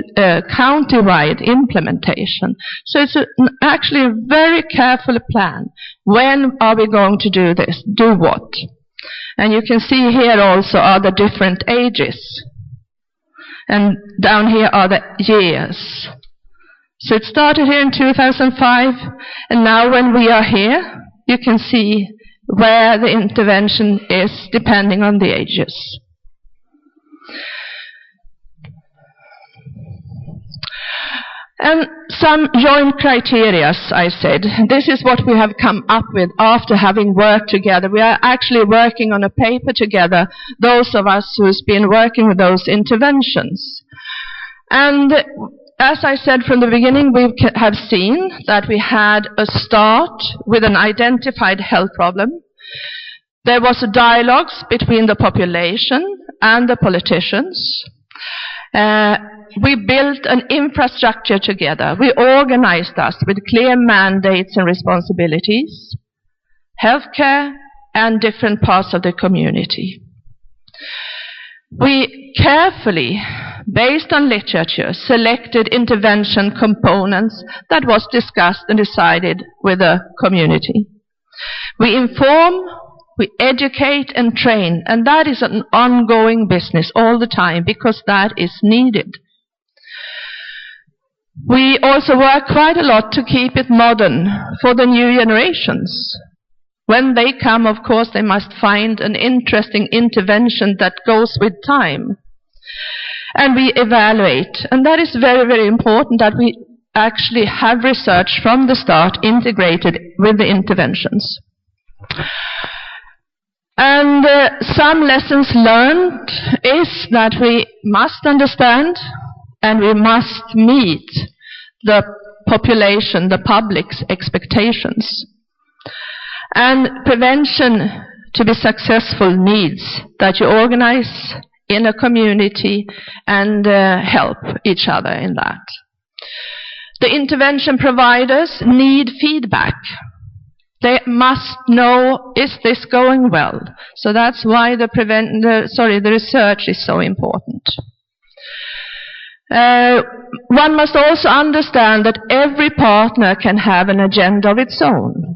county-wide implementation. So it's actually a very carefully planned. When are we going to do this? Do what? And you can see here also are the different ages. And down here are the years. So it started here in 2005, and now when we are here, you can see where the intervention is depending on the ages. And some joint criteria, I said. This is what we have come up with after having worked together. We are actually working on a paper together, those of us who's been working with those interventions. And as I said from the beginning, we have seen that we had a start with an identified health problem. There was a dialogue between the population and the politicians. We built an infrastructure together. We organized us with clear mandates and responsibilities, healthcare, and different parts of the community. We carefully, based on literature, selected intervention components that was discussed and decided with the community. We inform, we educate and train, and that is an ongoing business all the time because that is needed. We also work quite a lot to keep it modern for the new generations. When they come, of course, they must find an interesting intervention that goes with time. And we evaluate. And that is very, very important that we actually have research from the start integrated with the interventions. And some lessons learned is that we must understand and we must meet the population, the public's expectations. And prevention, to be successful, needs that you organize in a community and help each other in that. The intervention providers need feedback. They must know, is this going well? So that's why the research is so important. One must also understand that every partner can have an agenda of its own.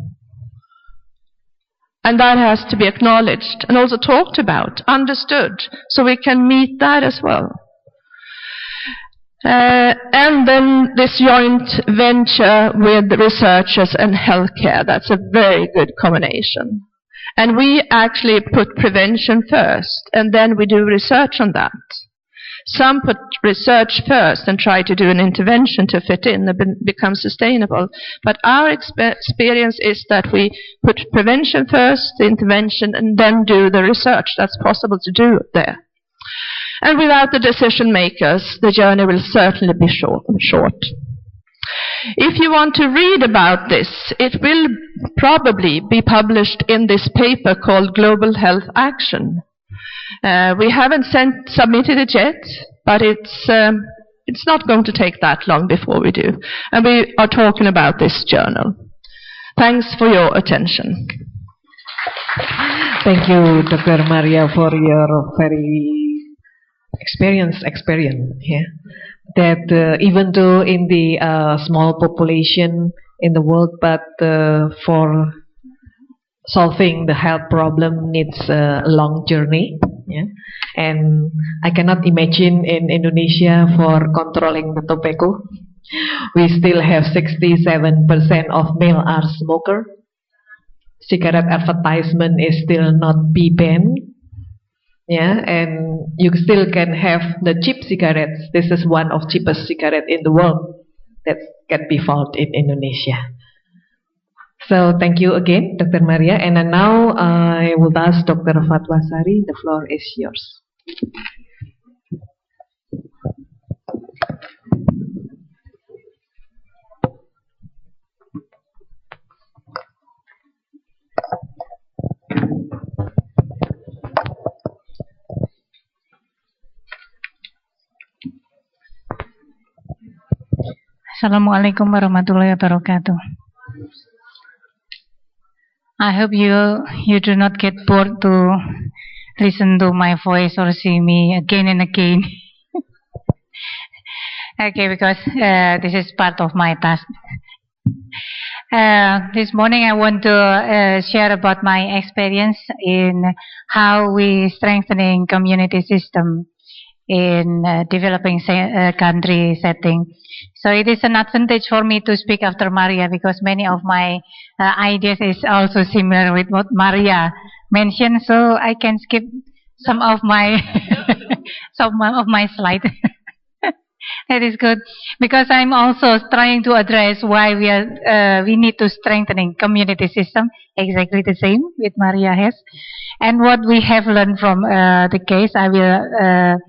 And that has to be acknowledged and also talked about, understood, so we can meet that as well. And then this joint venture with researchers and healthcare, that's a very good combination. And we actually put prevention first, and then we do research on that. Some put research first and try to do an intervention to fit in and become sustainable. But our experience is that we put prevention first, the intervention, and then do the research. That's possible to do there. And without the decision makers, the journey will certainly be short. If you want to read about this, it will probably be published in this paper called Global Health Action. We haven't submitted it yet, but it's not going to take that long before we do. And we are talking about this journal. Thanks for your attention. Thank you, Dr. Maria, for your very experience here. That even though in the small population in the world, but for solving the health problem needs a long journey. Yeah? And I cannot imagine in Indonesia for controlling the tobacco. We still have 67% of male are smoker. Cigarette advertisement is still not be banned. Yeah, and you still can have the cheap cigarettes. This is one of cheapest cigarette in the world that can be found in Indonesia. So thank you again, Dr. Maria. And now I will ask Dr. Fatwasari. The floor is yours. Assalamualaikum warahmatullahi wabarakatuh. I hope you do not get bored to listen to my voice or see me again and again. Okay, because this is part of my task. This morning I want to share about my experience in how we strengthening community system in developing country setting. So it is an advantage for me to speak after Maria because many of my ideas is also similar with what Maria mentioned. So I can skip some of my slides. That is good because I'm also trying to address why we need to strengthening community system. Exactly the same with Maria has, and what we have learned from the case. I will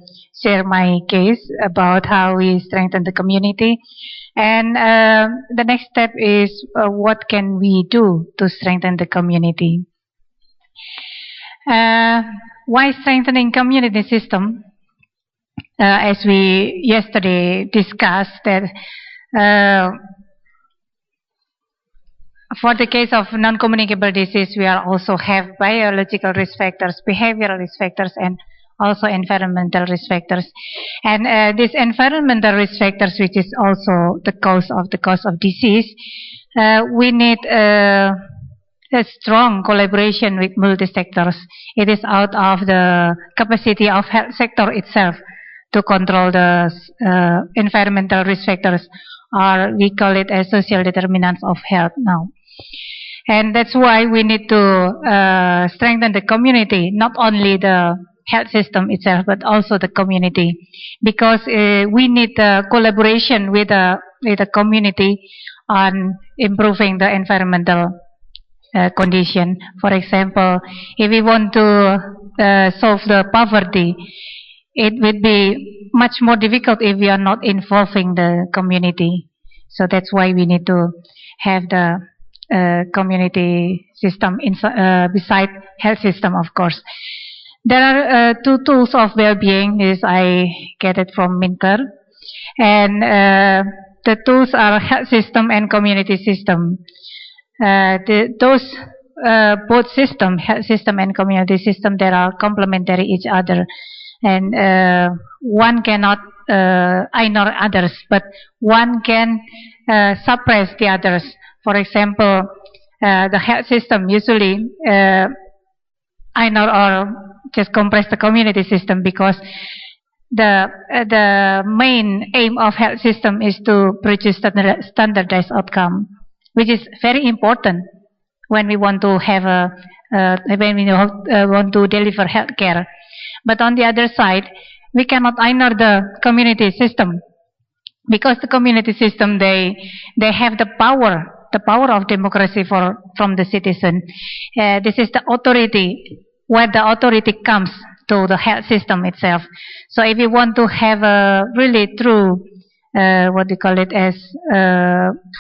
share my case about how we strengthen the community, and the next step is what can we do to strengthen the community. Why strengthening community system? As we yesterday discussed that for the case of non-communicable disease, we are also have biological risk factors, behavioral risk factors, and also environmental risk factors. And these environmental risk factors, which is also the cause of disease, we need a strong collaboration with multi-sectors. It is out of the capacity of health sector itself to control the environmental risk factors, or we call it as social determinants of health now. And that's why we need to strengthen the community, not only the health system itself, but also the community, because we need collaboration with the community on improving the environmental condition. For example, if we want to solve the poverty, it would be much more difficult if we are not involving the community. So that's why we need to have the community system beside health system, of course. There are two tools of well-being. This I get it from Minter, and the tools are health system and community system. Those both system, health system and community system, they are complementary each other. And one cannot ignore others, but one can suppress the others. For example, the health system usually ignore or just compress the community system because the main aim of health system is to produce standardized outcome, which is very important when we want to have want to deliver health care. But on the other side, we cannot ignore the community system, because the community system, they have the power of democracy from the citizen. This is the authority, where the authority comes to the health system itself. So if you want to have a really true what we call it as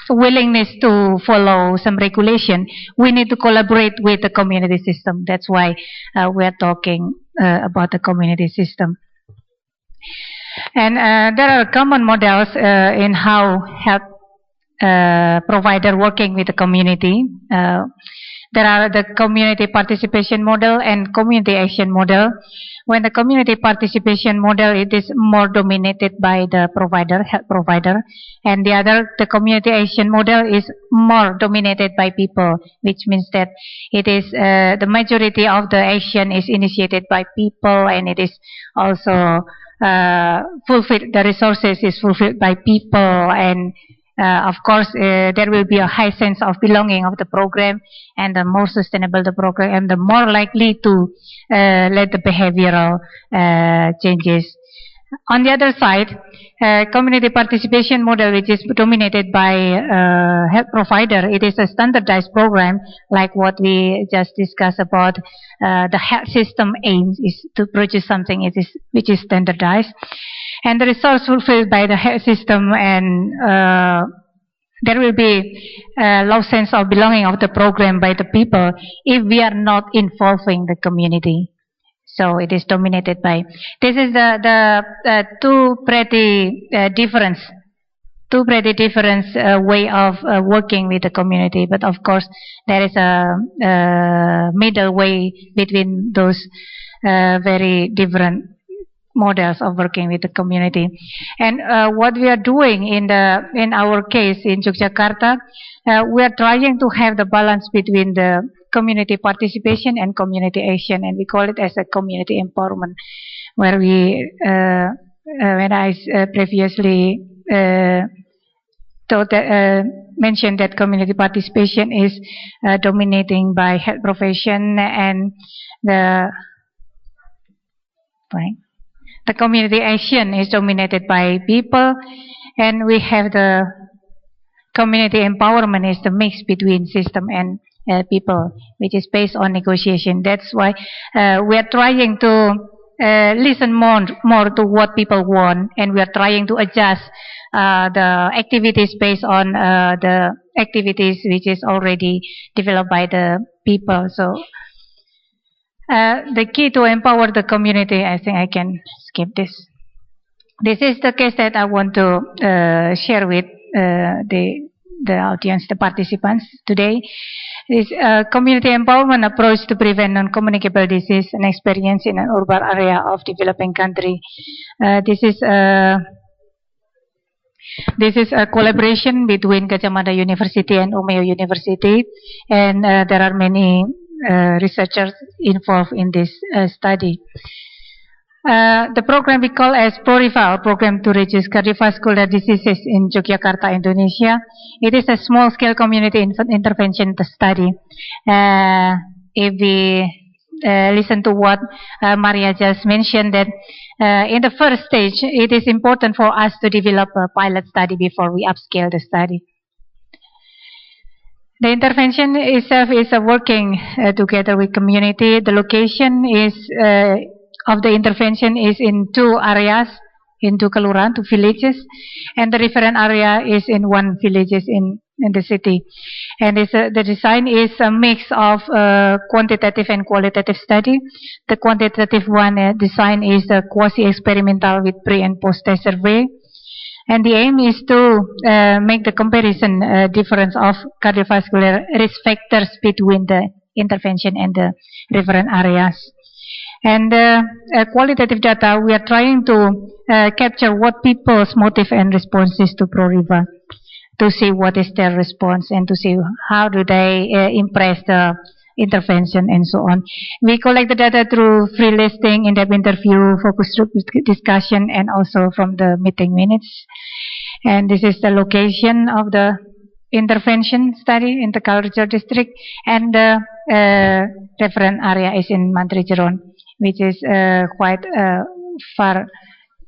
willingness to follow some regulation, we need to collaborate with the community system. That's why we are talking about the community system. And there are common models in how health provider working with the community. There are the community participation model and community action model. When the community participation model, it is more dominated by the provider, health provider, and the community action model is more dominated by people, which means that it is the majority of the action is initiated by people, and it is also fulfilled. The resources is fulfilled by people, and of course, there will be a high sense of belonging of the program, and the more sustainable the program, and the more likely to let the behavioral changes. On the other side, community participation model, which is dominated by health provider, it is a standardized program, like what we just discussed about. The health system aims is to produce something which is standardized. And the resource fulfilled by the health system, and there will be a low sense of belonging of the program by the people if we are not involving the community. So it is dominated by. This is the two pretty different way of working with the community. But of course, there is a middle way between those very different models of working with the community. And what we are doing in our case in Yogyakarta, we are trying to have the balance between the community participation and community action, and we call it as a community empowerment, where we, when I previously mentioned that community participation is dominating by health profession, and the community action is dominated by people, and we have the community empowerment is the mix between system and people, which is based on negotiation. That's why we are trying to listen more to what people want, and we are trying to adjust the activities based on the activities which is already developed by the people. So the key to empower the community, I think I can skip this. This is the case that I want to share with the audience, the participants today. This community empowerment approach to prevent non-communicable disease and experience in an urban area of developing country. This is a collaboration between Gajah Mada University and Umeå University, and there are many researchers involved in this study. The program we call as PRORIVA, or Program to Reduce Cardiovascular Diseases in Yogyakarta, Indonesia. It is a small-scale community intervention study. If we listen to what Maria just mentioned, that in the first stage, it is important for us to develop a pilot study before we upscale the study. The intervention itself is working together with community. The location is of the intervention is in two areas, in two kelurahan, two villages, and the referent area is in one villages in the city. And the design is a mix of quantitative and qualitative study. The quantitative one design is a quasi-experimental with pre and post-test survey. And the aim is to make the comparison difference of cardiovascular risk factors between the intervention and the referent areas. And qualitative data, we are trying to capture what people's motive and responses to PRORIVA, to see what is their response and to see how do they impress the intervention and so on. We collect the data through free listing, in-depth interview, focus group discussion, and also from the meeting minutes. And this is the location of the intervention study in the Kalrejo district, and the referent area is in Mantri Jeron, which is quite far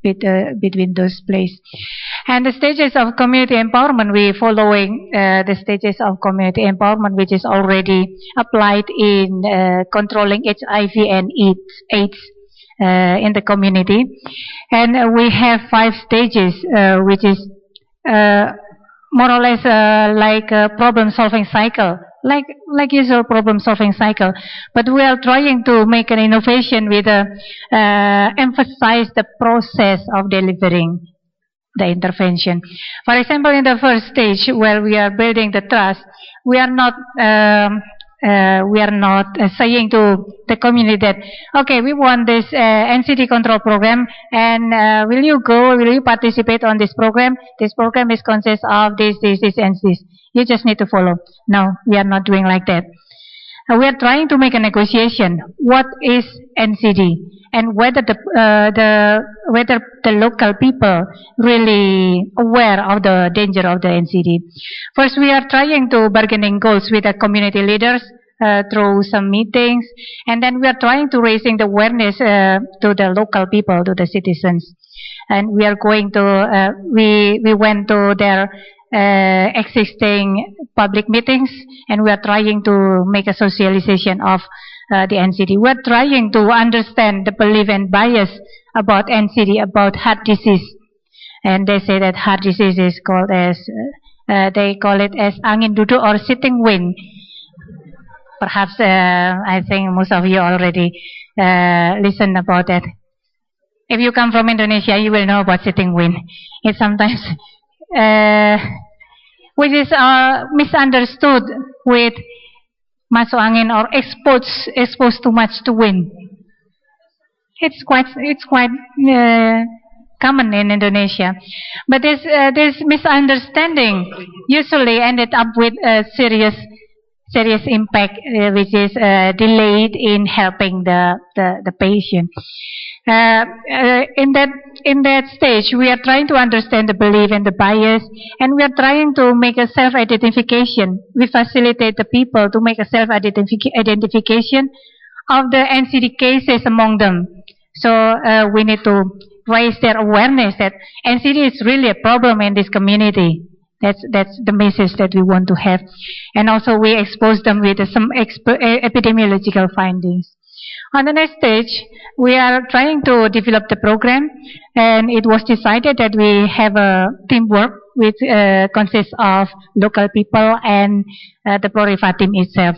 between those places. And the stages of community empowerment, we following the stages of community empowerment, which is already applied in controlling HIV and AIDS in the community. And we have 5 stages, which is more or less like a problem-solving cycle, like usual problem-solving cycle. But we are trying to make an innovation with emphasize the process of delivering the intervention. For example, in the first stage where we are building the trust, we are not saying to the community that, okay, we want this NCD control program, and will you participate on this program? This program is consists of this, and this. You just need to follow. No, we are not doing like that. We are trying to make a negotiation. What is NCD? And whether the local people really aware of the danger of the NCD. First, we are trying to bargaining goals with the community leaders through some meetings, and then we are trying to raising the awareness to the local people, to the citizens. And we are going to we went to their existing public meetings, and we are trying to make a socialization of the NCD. We are trying to understand the belief and bias about NCD, about heart disease. And they say that heart disease is called as, they call it as angin duduk or sitting wind. Perhaps, I think most of you already listened about that. If you come from Indonesia, you will know about sitting wind. It's sometimes, which is misunderstood with masuk angin or exposed too much to wind. It's quite common in Indonesia, but this misunderstanding usually ended up with a serious impact, which is delayed in helping the patient. In that stage, we are trying to understand the belief and the bias, and we are trying to make a self-identification. We facilitate the people to make a self-identification of the NCD cases among them. So we need to raise their awareness that NCD is really a problem in this community. That's the message that we want to have. And also we expose them with some epidemiological findings. On the next stage, we are trying to develop the program, and it was decided that we have a teamwork which consists of local people and the Prorifa team itself.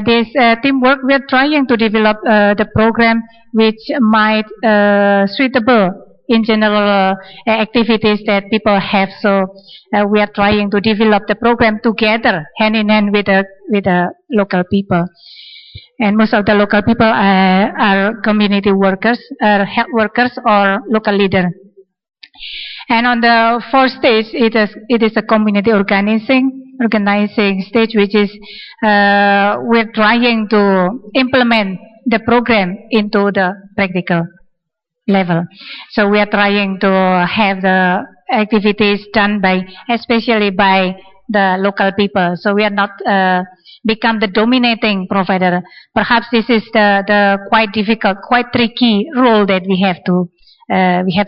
This teamwork, we are trying to develop the program which might suitable in general activities that people have. So we are trying to develop the program together, hand in hand with the local people. And most of the local people are community workers, health workers, or local leader. And on the 4th stage, it is a community organizing stage, which is we're trying to implement the program into the practical level. So we are trying to have the activities done especially by the local people. So we are not become the dominating provider. Perhaps this is the quite difficult, quite tricky role that we have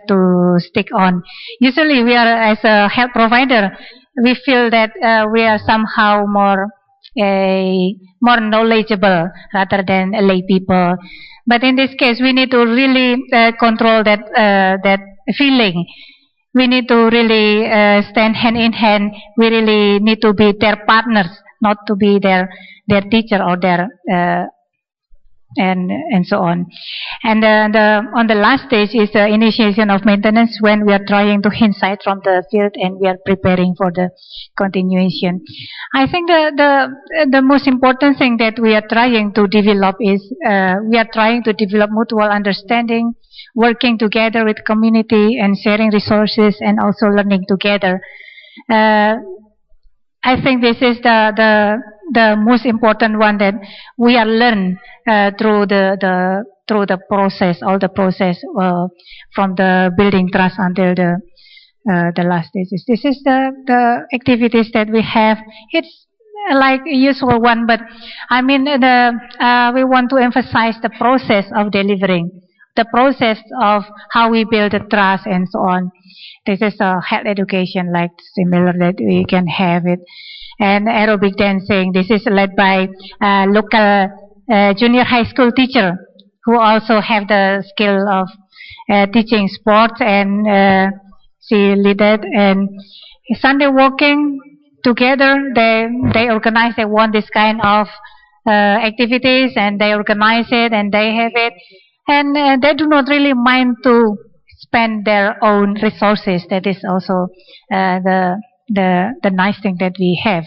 to stick on. Usually we are, as a health provider, we feel that we are somehow more knowledgeable rather than lay people. But in this case, we need to really control that feeling. We need to really stand hand in hand. We really need to be their partners, not to be their teacher or their and so on. And on the last stage is the initiation of maintenance, when we are trying to insight from the field and we are preparing for the continuation. I think the most important thing that we are trying to develop is we are trying to develop mutual understanding, working together with community and sharing resources, and also learning together. I think this is the most important one, that we are learn through the process, all the process from the building trust until the last stages. This is the activities that we have. It's like a usual one, but I mean we want to emphasize the process of delivering the process of how we build the trust and so on. This is a health education like similar that we can have it. And aerobic dancing, this is led by local junior high school teacher who also have the skill of teaching sports, and she lead it. And Sunday walking together, they organize, they want this kind of activities, and they organize it and they have it, and they do not really mind to spend their own resources. That is also the nice thing that we have.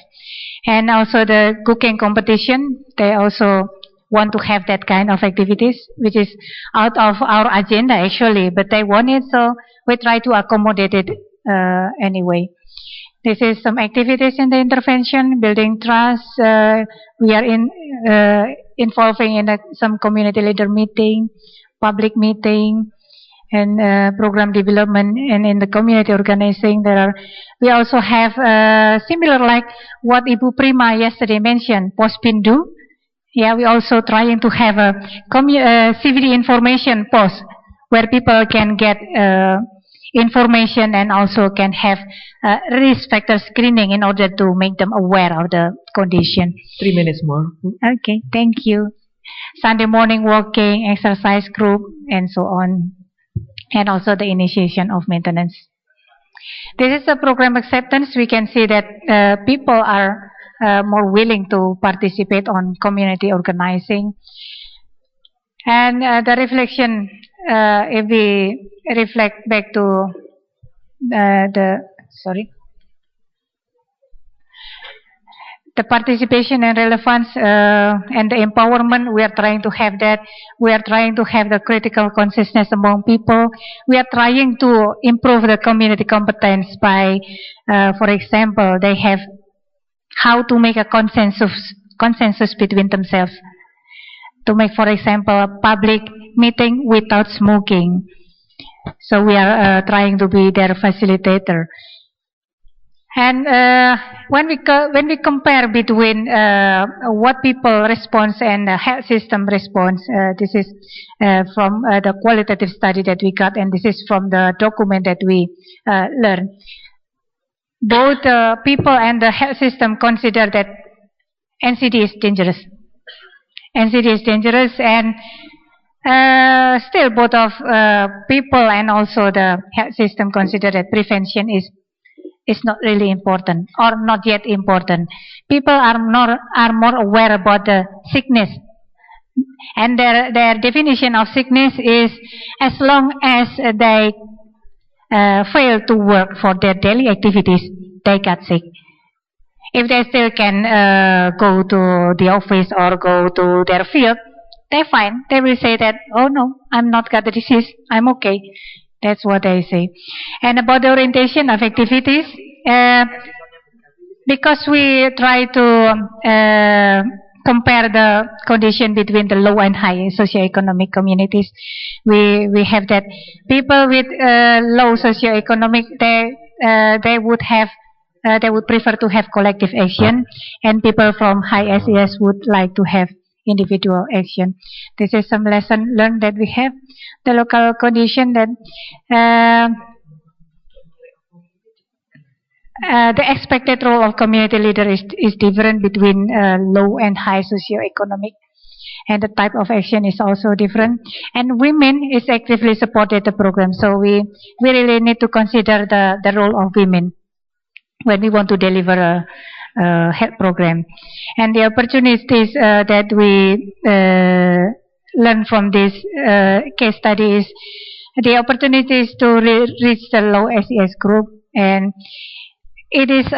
And also the cooking competition, they also want to have that kind of activities, which is out of our agenda actually, but they want it, so we try to accommodate it anyway. This is some activities in the intervention, building trust. We are involving in some community leader meeting, public meeting, and program development, and in the community organizing. We also have similar like what Ibu Prima yesterday mentioned, Pospindu. Yeah, we also trying to have a CVD information post where people can get information and also can have risk factor screening in order to make them aware of the condition. 3 minutes more. Okay, thank you. Sunday morning walking, exercise group, and so on. And also the initiation of maintenance. This is the program acceptance. We can see that people are more willing to participate on community organizing. And the reflection, if we reflect back to the participation and relevance and the empowerment, we are trying to have that. We are trying to have the critical consciousness among people. We are trying to improve the community competence by, for example, they have how to make a consensus between themselves. To make, for example, a public meeting without smoking. So we are trying to be their facilitator. And when we compare between what people response and the health system response, this is from the qualitative study that we got, and this is from the document that we learned. Both people and the health system consider that NCD is dangerous. NCD is dangerous, and still both of people and also the health system consider that prevention is not really important or not yet important. People are more aware about the sickness, and their definition of sickness is as long as they fail to work for their daily activities, they got sick. If they still can go to the office or go to their field, they're fine. They will say that, oh no, I'm not got the disease, I'm okay. That's what they say. And about the orientation of activities, because we try to compare the condition between the low and high socioeconomic communities, we have that people with low socioeconomic, they would prefer to have collective action, and people from high SES would like to have individual action. This is some lesson learned that we have. The local condition that the expected role of community leader is different between low and high socioeconomic, and the type of action is also different. And women is actively supported the program, so we really need to consider the role of women when we want to deliver a health program. And the opportunities that we learn from this case study is the opportunities to reach the low SES group, and it is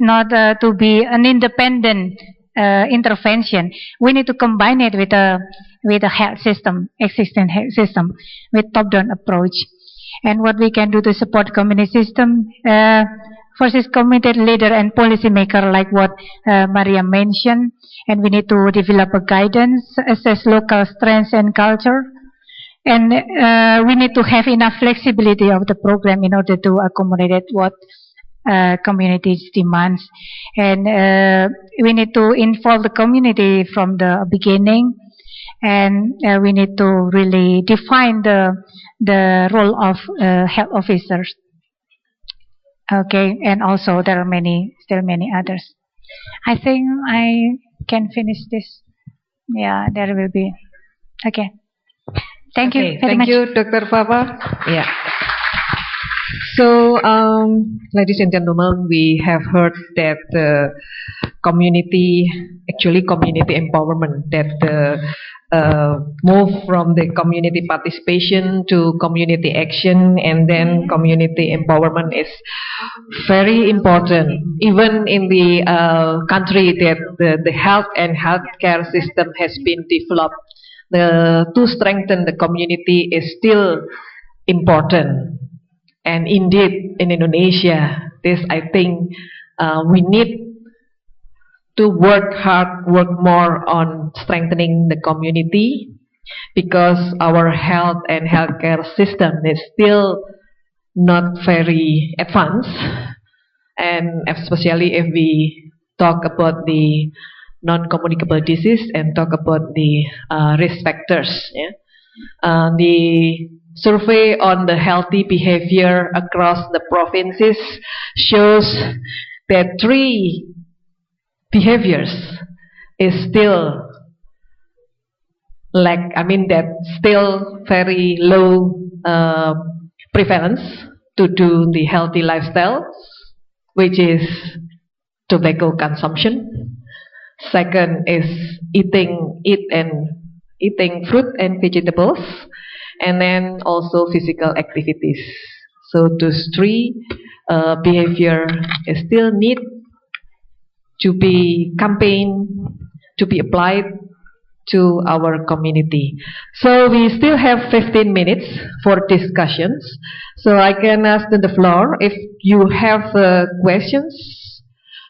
not to be an independent intervention. We need to combine it with a health system, existing health system, with top-down approach. And what we can do to support community system, first is community leader and policy maker, like what Maria mentioned. And we need to develop a guidance, assess local strengths and culture. And we need to have enough flexibility of the program in order to accommodate what communities demands. And we need to involve the community from the beginning. and we need to really define the role of health officers. Okay, and also there are still many others. I think I can finish this. Yeah, there will be. Okay. Thank you very much. Thank you, Dr. Fava. Yeah. So, ladies and gentlemen, we have heard that community empowerment, that move from the community participation to community action and then community empowerment is very important. Even in the country that the health and healthcare system has been developed, to strengthen the community is still important. And indeed, in Indonesia, I think we need to work more on strengthening the community, because our health and healthcare system is still not very advanced, and especially if we talk about the non-communicable disease and talk about the risk factors. Yeah? The survey on the healthy behavior across the provinces shows that 3 behaviors is still still very low prevalence to do the healthy lifestyle, which is tobacco consumption. Second is eating fruit and vegetables, and then also physical activities. So those 3 behavior still need to be campaigned, to be applied to our community. So we still have 15 minutes for discussions. So I can ask on the floor if you have questions,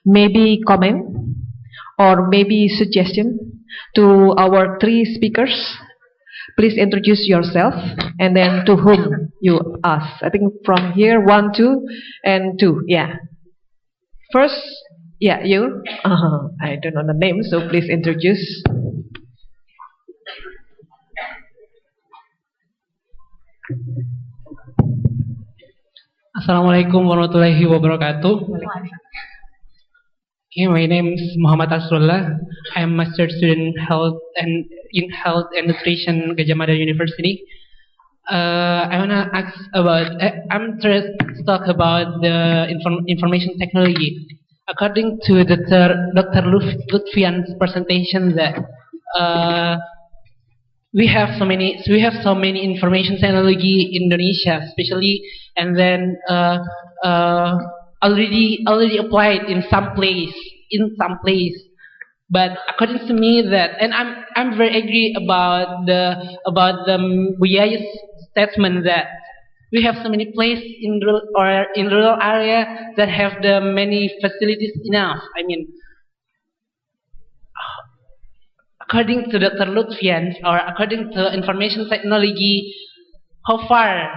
maybe comment, or maybe suggestion to our 3 speakers. Please introduce yourself and then to whom you ask. I think from here, 1, 2, and 2. Yeah. First, yeah, you. I don't know the name, so please introduce. Assalamualaikum warahmatullahi wabarakatuh. Okay, my name is Muhammad Asrullah. I am master student in health and nutrition Gajah Mada University. I wanna ask about. I'm interested to talk about the information technology. According to Dr. Lutfian's presentation, that we have so many information technology in Indonesia, especially, and then already applied in some place. But according to me, that, and I'm very agree about the Buyaya's statement that we have so many places in rural area that have the many facilities enough. I mean, according to Dr. Lutfian, or according to information technology, how far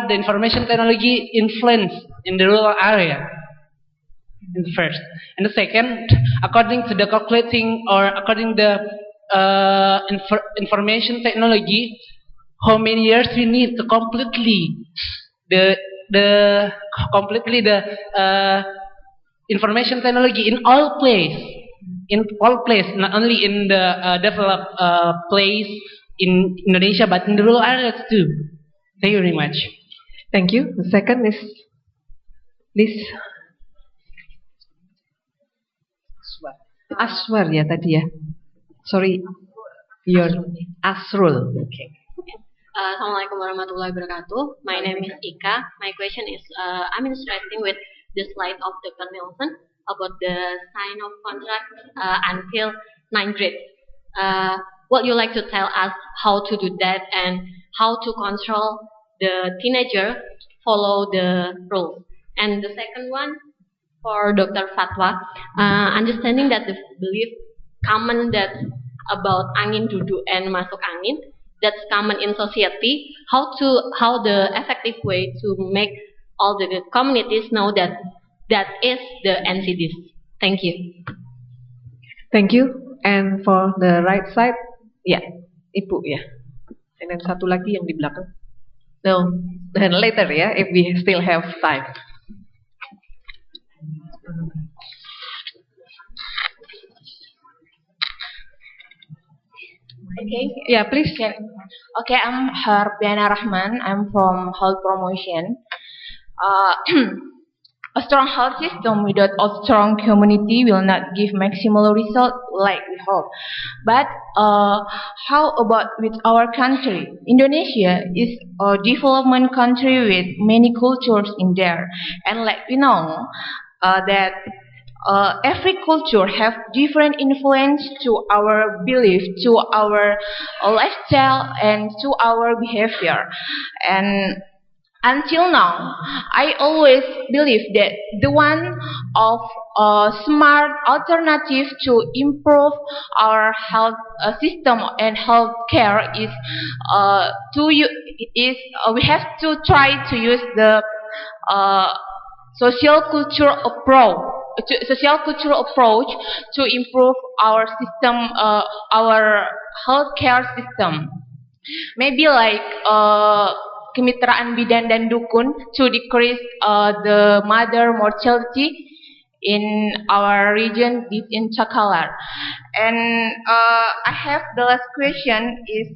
the information technology influence in the rural area? In the first, and the second, according to the calculating, or according to the information technology, how many years we need to completely the information technology in all place, not only in the developed place in Indonesia, but in the rural areas too. Thank you very much. Thank you. The second is, please. Aswar ya tadi ya. Sorry, your Asrul. Okay. Assalamualaikum warahmatullahi wabarakatuh. My name is Ika. My question is, I'm interested with the slide of Dr. Nelson about the sign of contract until 9th grade. What you like to tell us how to do that and how to control the teenager follow the rules. And the second one for Dr. Fatwa, understanding that the belief common that about angin duduk and masuk angin, that's common in society. How the effective way to make all the communities know that is the NCDs. Thank you. Thank you. And for the right side, Ya, Ibu ya. And then satu lagi yang di belakang. No, then later ya, if we still have time. Okay. Yeah, please. Okay, I'm Harbiana Rahman. I'm from Health Promotion. A strong health system without a strong community will not give maximal result like we hope. But how about with our country? Indonesia is a development country with many cultures in there. And like we know that every culture have different influence to our belief, to our lifestyle, and to our behavior. And until now, I always believe that the one of smart alternative to improve our health system and health care is we have to try to use the social cultural approach to improve our system, our healthcare system. Maybe like kemitraan bidan dan dukun to decrease the mother mortality in our region in Chakalar. And I have the last question is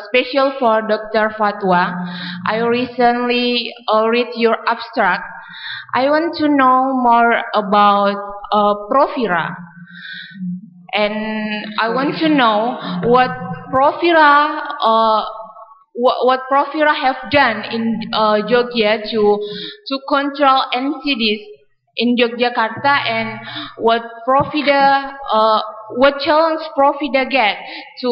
special for Dr. Fatwa. I recently read your abstract. I want to know more about Profira. And I want to know what Profira have done in Jogja to control NCDs in Yogyakarta, and what challenge Profida get to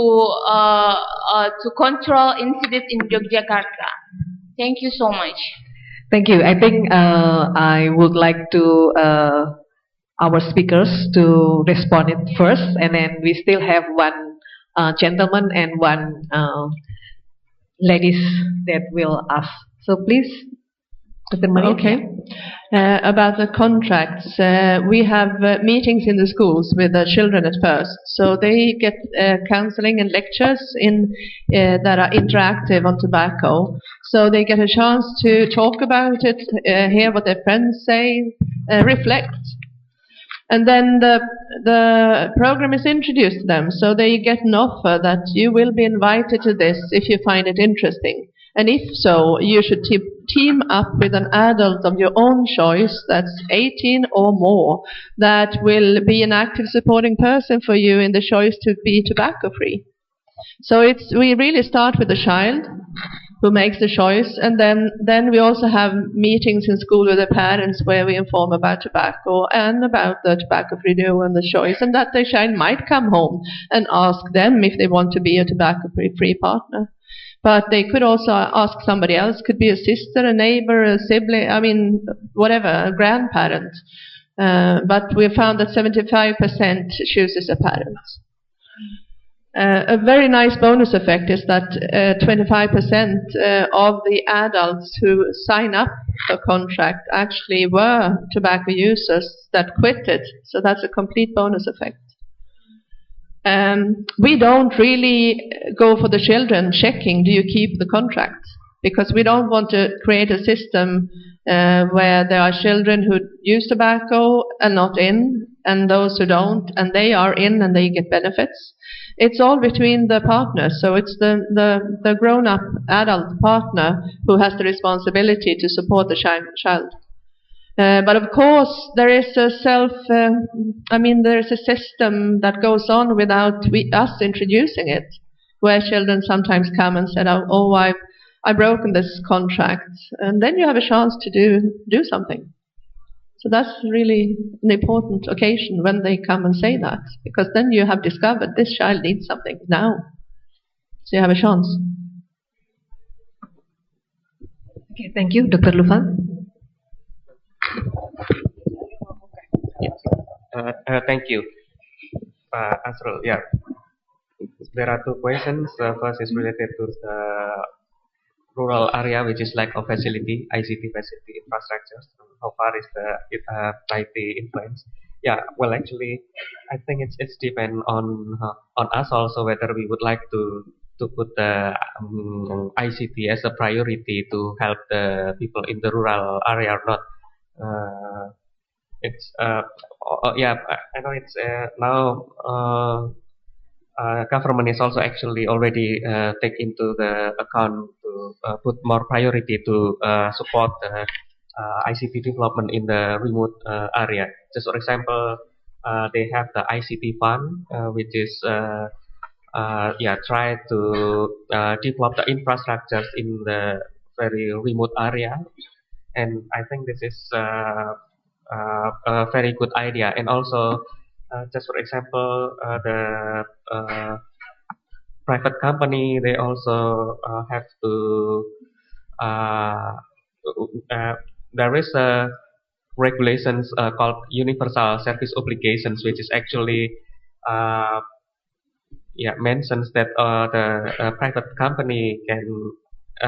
control NCDs in Yogyakarta. Thank you so much. Thank you. I think I would like to our speakers to respond it first, and then we still have one gentleman and one ladies that will ask. So please, Dr. Maria. Okay. About the contracts, we have meetings in the schools with the children at first. So they get counseling and lectures that are interactive on tobacco. So they get a chance to talk about it, hear what their friends say, reflect. And then the program is introduced to them, so they get an offer that you will be invited to this if you find it interesting. And if so, you should team up with an adult of your own choice, that's 18 or more, that will be an active supporting person for you in the choice to be tobacco-free. So we really start with the child who makes the choice, and then we also have meetings in school with the parents where we inform about tobacco and about the tobacco-free duo and the choice, and that the child might come home and ask them if they want to be a tobacco-free partner. But they could also ask somebody else, could be a sister, a neighbor, a sibling, I mean, whatever, a grandparent. But we found that 75% chooses a parent. A very nice bonus effect is that 25% of the adults who sign up for contract actually were tobacco users that quit it. So that's a complete bonus effect. We don't really go for the children checking, do you keep the contract? Because we don't want to create a system where there are children who use tobacco and not in, and those who don't, and they are in and they get benefits. It's all between the partners, so it's the grown-up adult partner who has the responsibility to support the child. But of course, there is a there is a system that goes on without us introducing it, where children sometimes come and say, "Oh, I've broken this contract," and then you have a chance to do something. So that's really an important occasion when they come and say that, because then you have discovered this child needs something now. So you have a chance. Okay, thank you, Dr. Lufan. Thank you, Asrul. Yeah, there are two questions. First is related to the rural area, which is lack of facility, ICT facility infrastructure. How far is the IT influence? yeah, well, actually, I think it's depend on us also whether we would like to put the ICT as a priority to help the people in the rural area or not. It's yeah, I know it's now government is also actually already take into the account to put more priority to support the ICT development in the remote area. Just for example, they have the ICT fund, which is yeah, try to develop the infrastructures in the very remote area, and I think this is a very good idea. And also, just for example, the private company, they also have to there is a regulations called universal service obligations, which is actually yeah, mentions that the private company can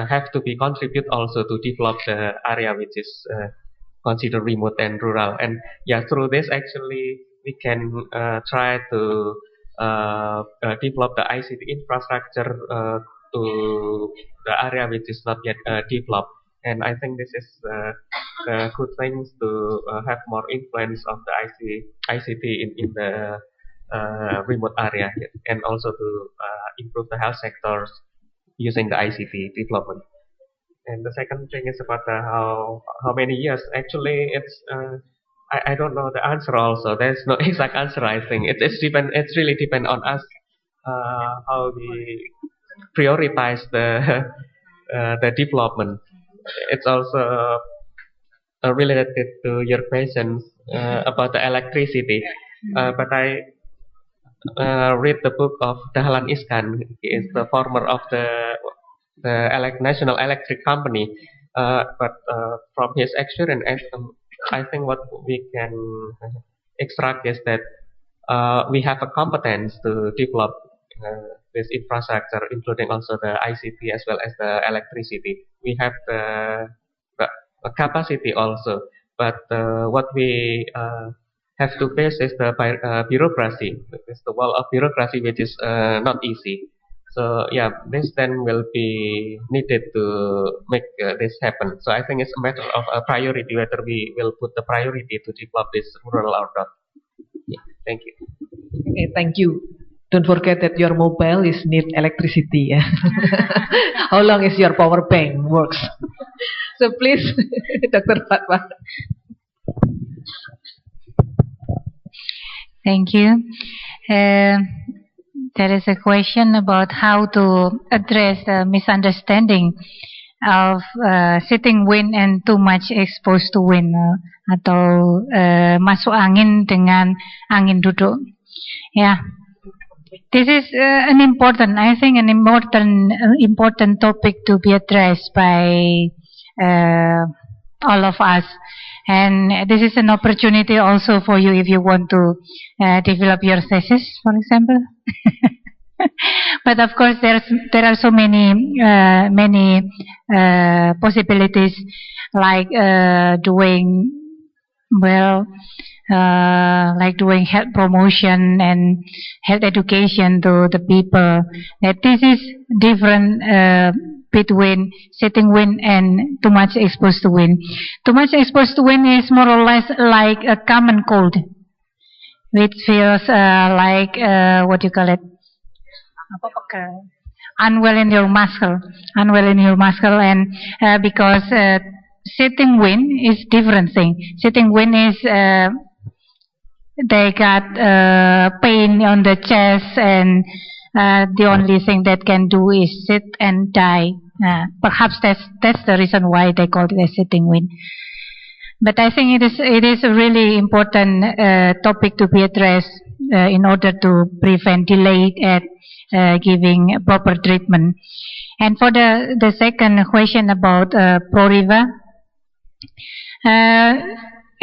have to be contribute also to develop the area which is considered remote and rural. And yeah, through this actually we can try to develop the ICT infrastructure to the area which is not yet developed. And I think this is good things to have more influence of the ICT in the remote area, and also to improve the health sectors using the ICT development. And the second thing is about how many years. Actually, it's I don't know the answer. Also, there's no exact answer. I think it's really depend on us how we prioritize the development. It's also related to your questions about the electricity. But I read the book of Dahlan Iskan. He is the former of the National Electric Company. But from his experience, I think what we can extract is that we have a competence to develop this infrastructure, including also the ICT as well as the electricity. We have the capacity also, but what we have to face is the bureaucracy. It's the wall of bureaucracy, which is not easy. So yeah, this then will be needed to make this happen. So I think it's a matter of a priority, whether we will put the priority to develop this rural or not. Yeah, thank you. Okay, thank you. Don't forget that your mobile is need electricity. Yeah? How long is your power bank works? So please, Dr. Fatwa. Thank you. There is a question about how to address the misunderstanding of sitting wind and too much exposed to wind, atau masuk angin dengan angin duduk. Yeah, this is an important topic to be addressed by all of us. And this is an opportunity also for you if you want to develop your thesis, for example. But of course, there are so many possibilities, like doing health promotion and health education to the people. That this is different between sitting wind and too much exposed to wind. Too much exposed to wind is more or less like a common cold, which feels like what do you call it? Unwell in your muscle, and because sitting wind is different thing. Sitting wind is they got pain on the chest, and the only thing that can do is sit and die. Perhaps that's the reason why they call it a sitting wind. But I think it is a really important topic to be addressed in order to prevent delay at giving proper treatment. And for the second question about ProRiva,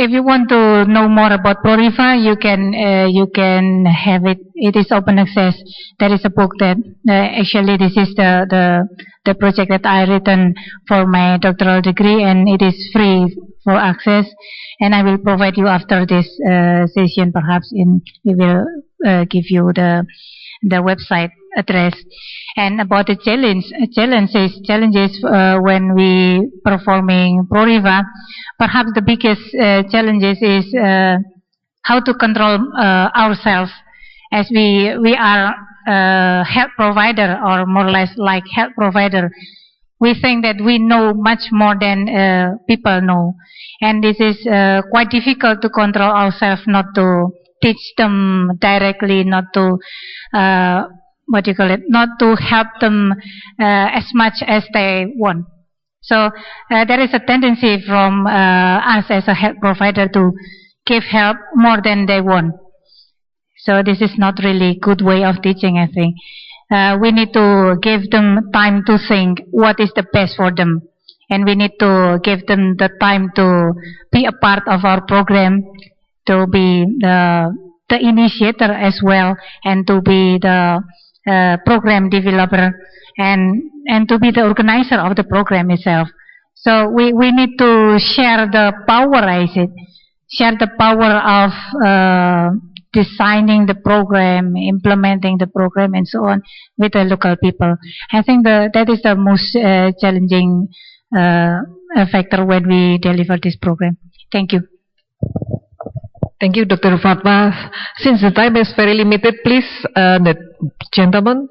If you want to know more about ProRiva, you can have it. It is open access. There is a book that actually this is the project that I written for my doctoral degree, and it is free for access. And I will provide you after this session. Perhaps we will give you the website address. And about the challenges when we performing ProRiva, perhaps the biggest challenges is how to control ourselves, as we are health provider, or more or less like health provider. We think that we know much more than people know, and this is quite difficult to control ourselves, not to teach them directly, not to not to help them as much as they want. So there is a tendency from us as a health provider to give help more than they want. So this is not really good way of teaching, I think. We need to give them time to think what is the best for them. And we need to give them the time to be a part of our program, to be the initiator as well, and to be the program developer, and to be the organizer of the program itself. So we need to share the power, I said, share the power of designing the program, implementing the program, and so on with the local people. I think that is the most challenging factor when we deliver this program. Thank you. Thank you, Dr. Fatma. Since the time is very limited, please, the gentleman.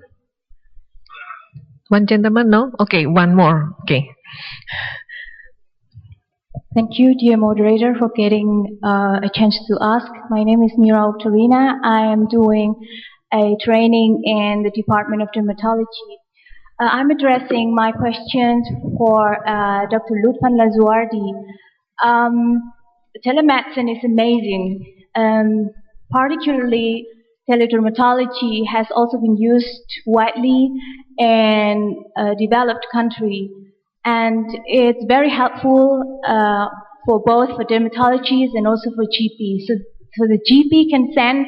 One gentleman, no? Okay, one more. Okay. Thank you, dear moderator, for getting a chance to ask. My name is Mira Oktarina. I am doing a training in the Department of Dermatology. I'm addressing my questions for Dr. Lutfan Lazuardi. Telemedicine is amazing. Particularly, teledermatology has also been used widely in a developed country, and it's very helpful for both for dermatologists and also for GPs. So the GP can send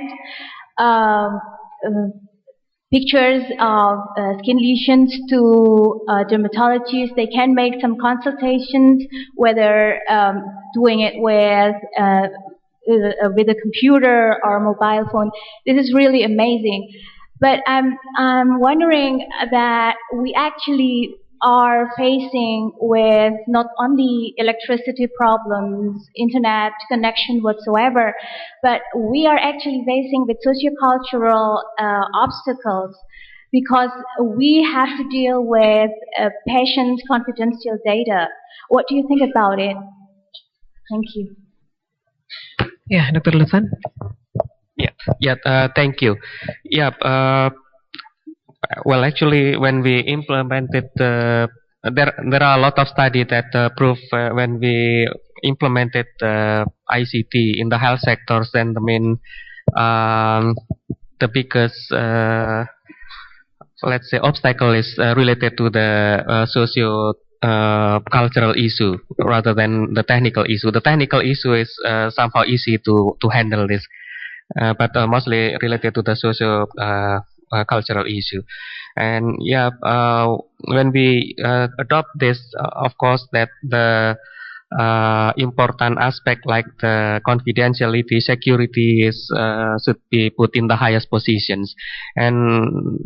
pictures of skin lesions to dermatologists. They can make some consultations, whether doing it with a computer or a mobile phone. This is really amazing. But I'm wondering that we actually are facing with not only electricity problems, internet connection whatsoever, but we are actually facing with sociocultural obstacles, because we have to deal with patients' confidential data. What do you think about it? Thank you. Yeah, Dr. Lutfan. Thank you. Well, actually, when we implemented, there are a lot of studies that prove when we implemented ICT in the health sectors, then the biggest, let's say, obstacle is related to the cultural issue rather than the technical issue. The technical issue is somehow easy to handle this, but mostly related to the cultural issue. And when we adopt this, of course, that the important aspect like the confidentiality, security should be put in the highest positions. And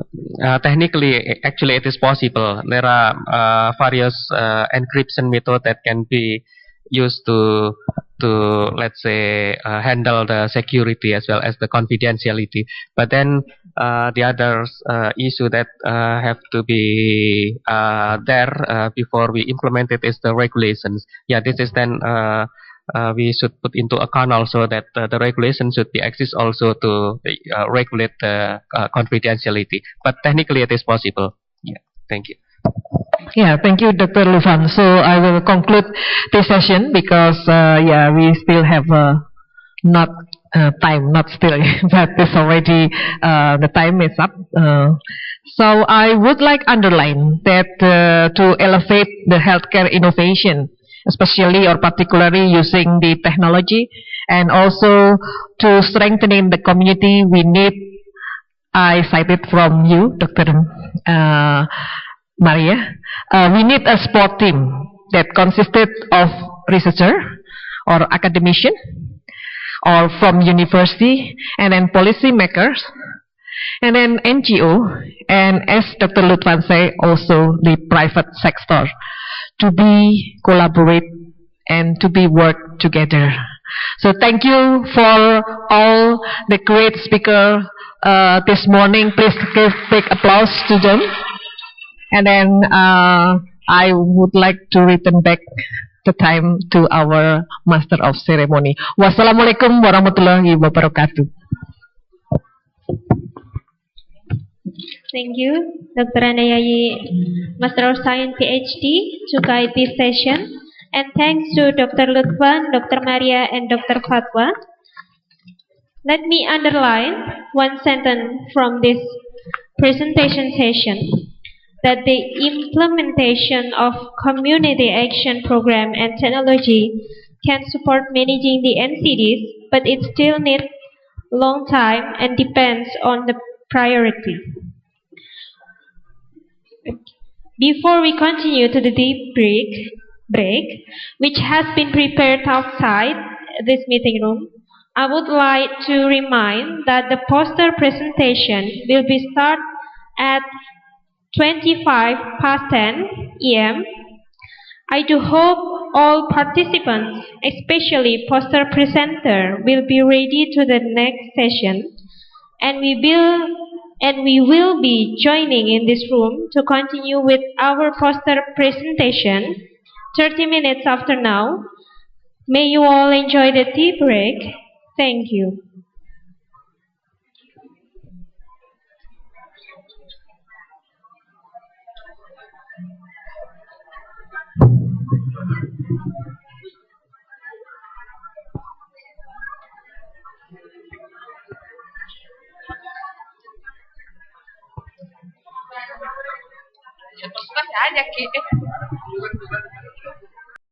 technically, actually, it is possible. There are various encryption methods that can be used to let's say handle the security as well as the confidentiality. But then the other issue that have to be there before we implement it is the regulations. This is then we should put into account also that the regulation should be exist also to regulate the confidentiality. But technically it is possible. Thank you. Thank you, Dr. Lutfan. So I will conclude this session because we still have not still, but it's already the time is up. So I would like underline that to elevate the healthcare innovation especially or particularly using the technology, and also to strengthening the community. We need, I cited from you, Dr. Maria, we need a sport team that consisted of researcher or academician or from university, and then policy makers, and then NGO, and as Dr. Lutfan said, also the private sector, to be collaborate and to be work together. So thank you for all the great speaker this morning. Please give big applause to them. And then I would like to return back the time to our Master of Ceremony. Wassalamualaikum warahmatullahi wabarakatuh. Thank you, Dr. Anayai, Master of Science PhD, to guide this session. And thanks to Dr. Lutfan, Dr. Maria, and Dr. Fatwa. Let me underline one sentence from this presentation session, that the implementation of community action program and technology can support managing the NCDs, but it still needs long time and depends on the priority. Before we continue to the deep break, which has been prepared outside this meeting room, I would like to remind that the poster presentation will be start at 10:25 a.m. I do hope all participants, especially poster presenter, will be ready to the next session, and we will be joining in this room to continue with our poster presentation 30 minutes after now. May you all enjoy the tea break. Thank you. Aja, Ki.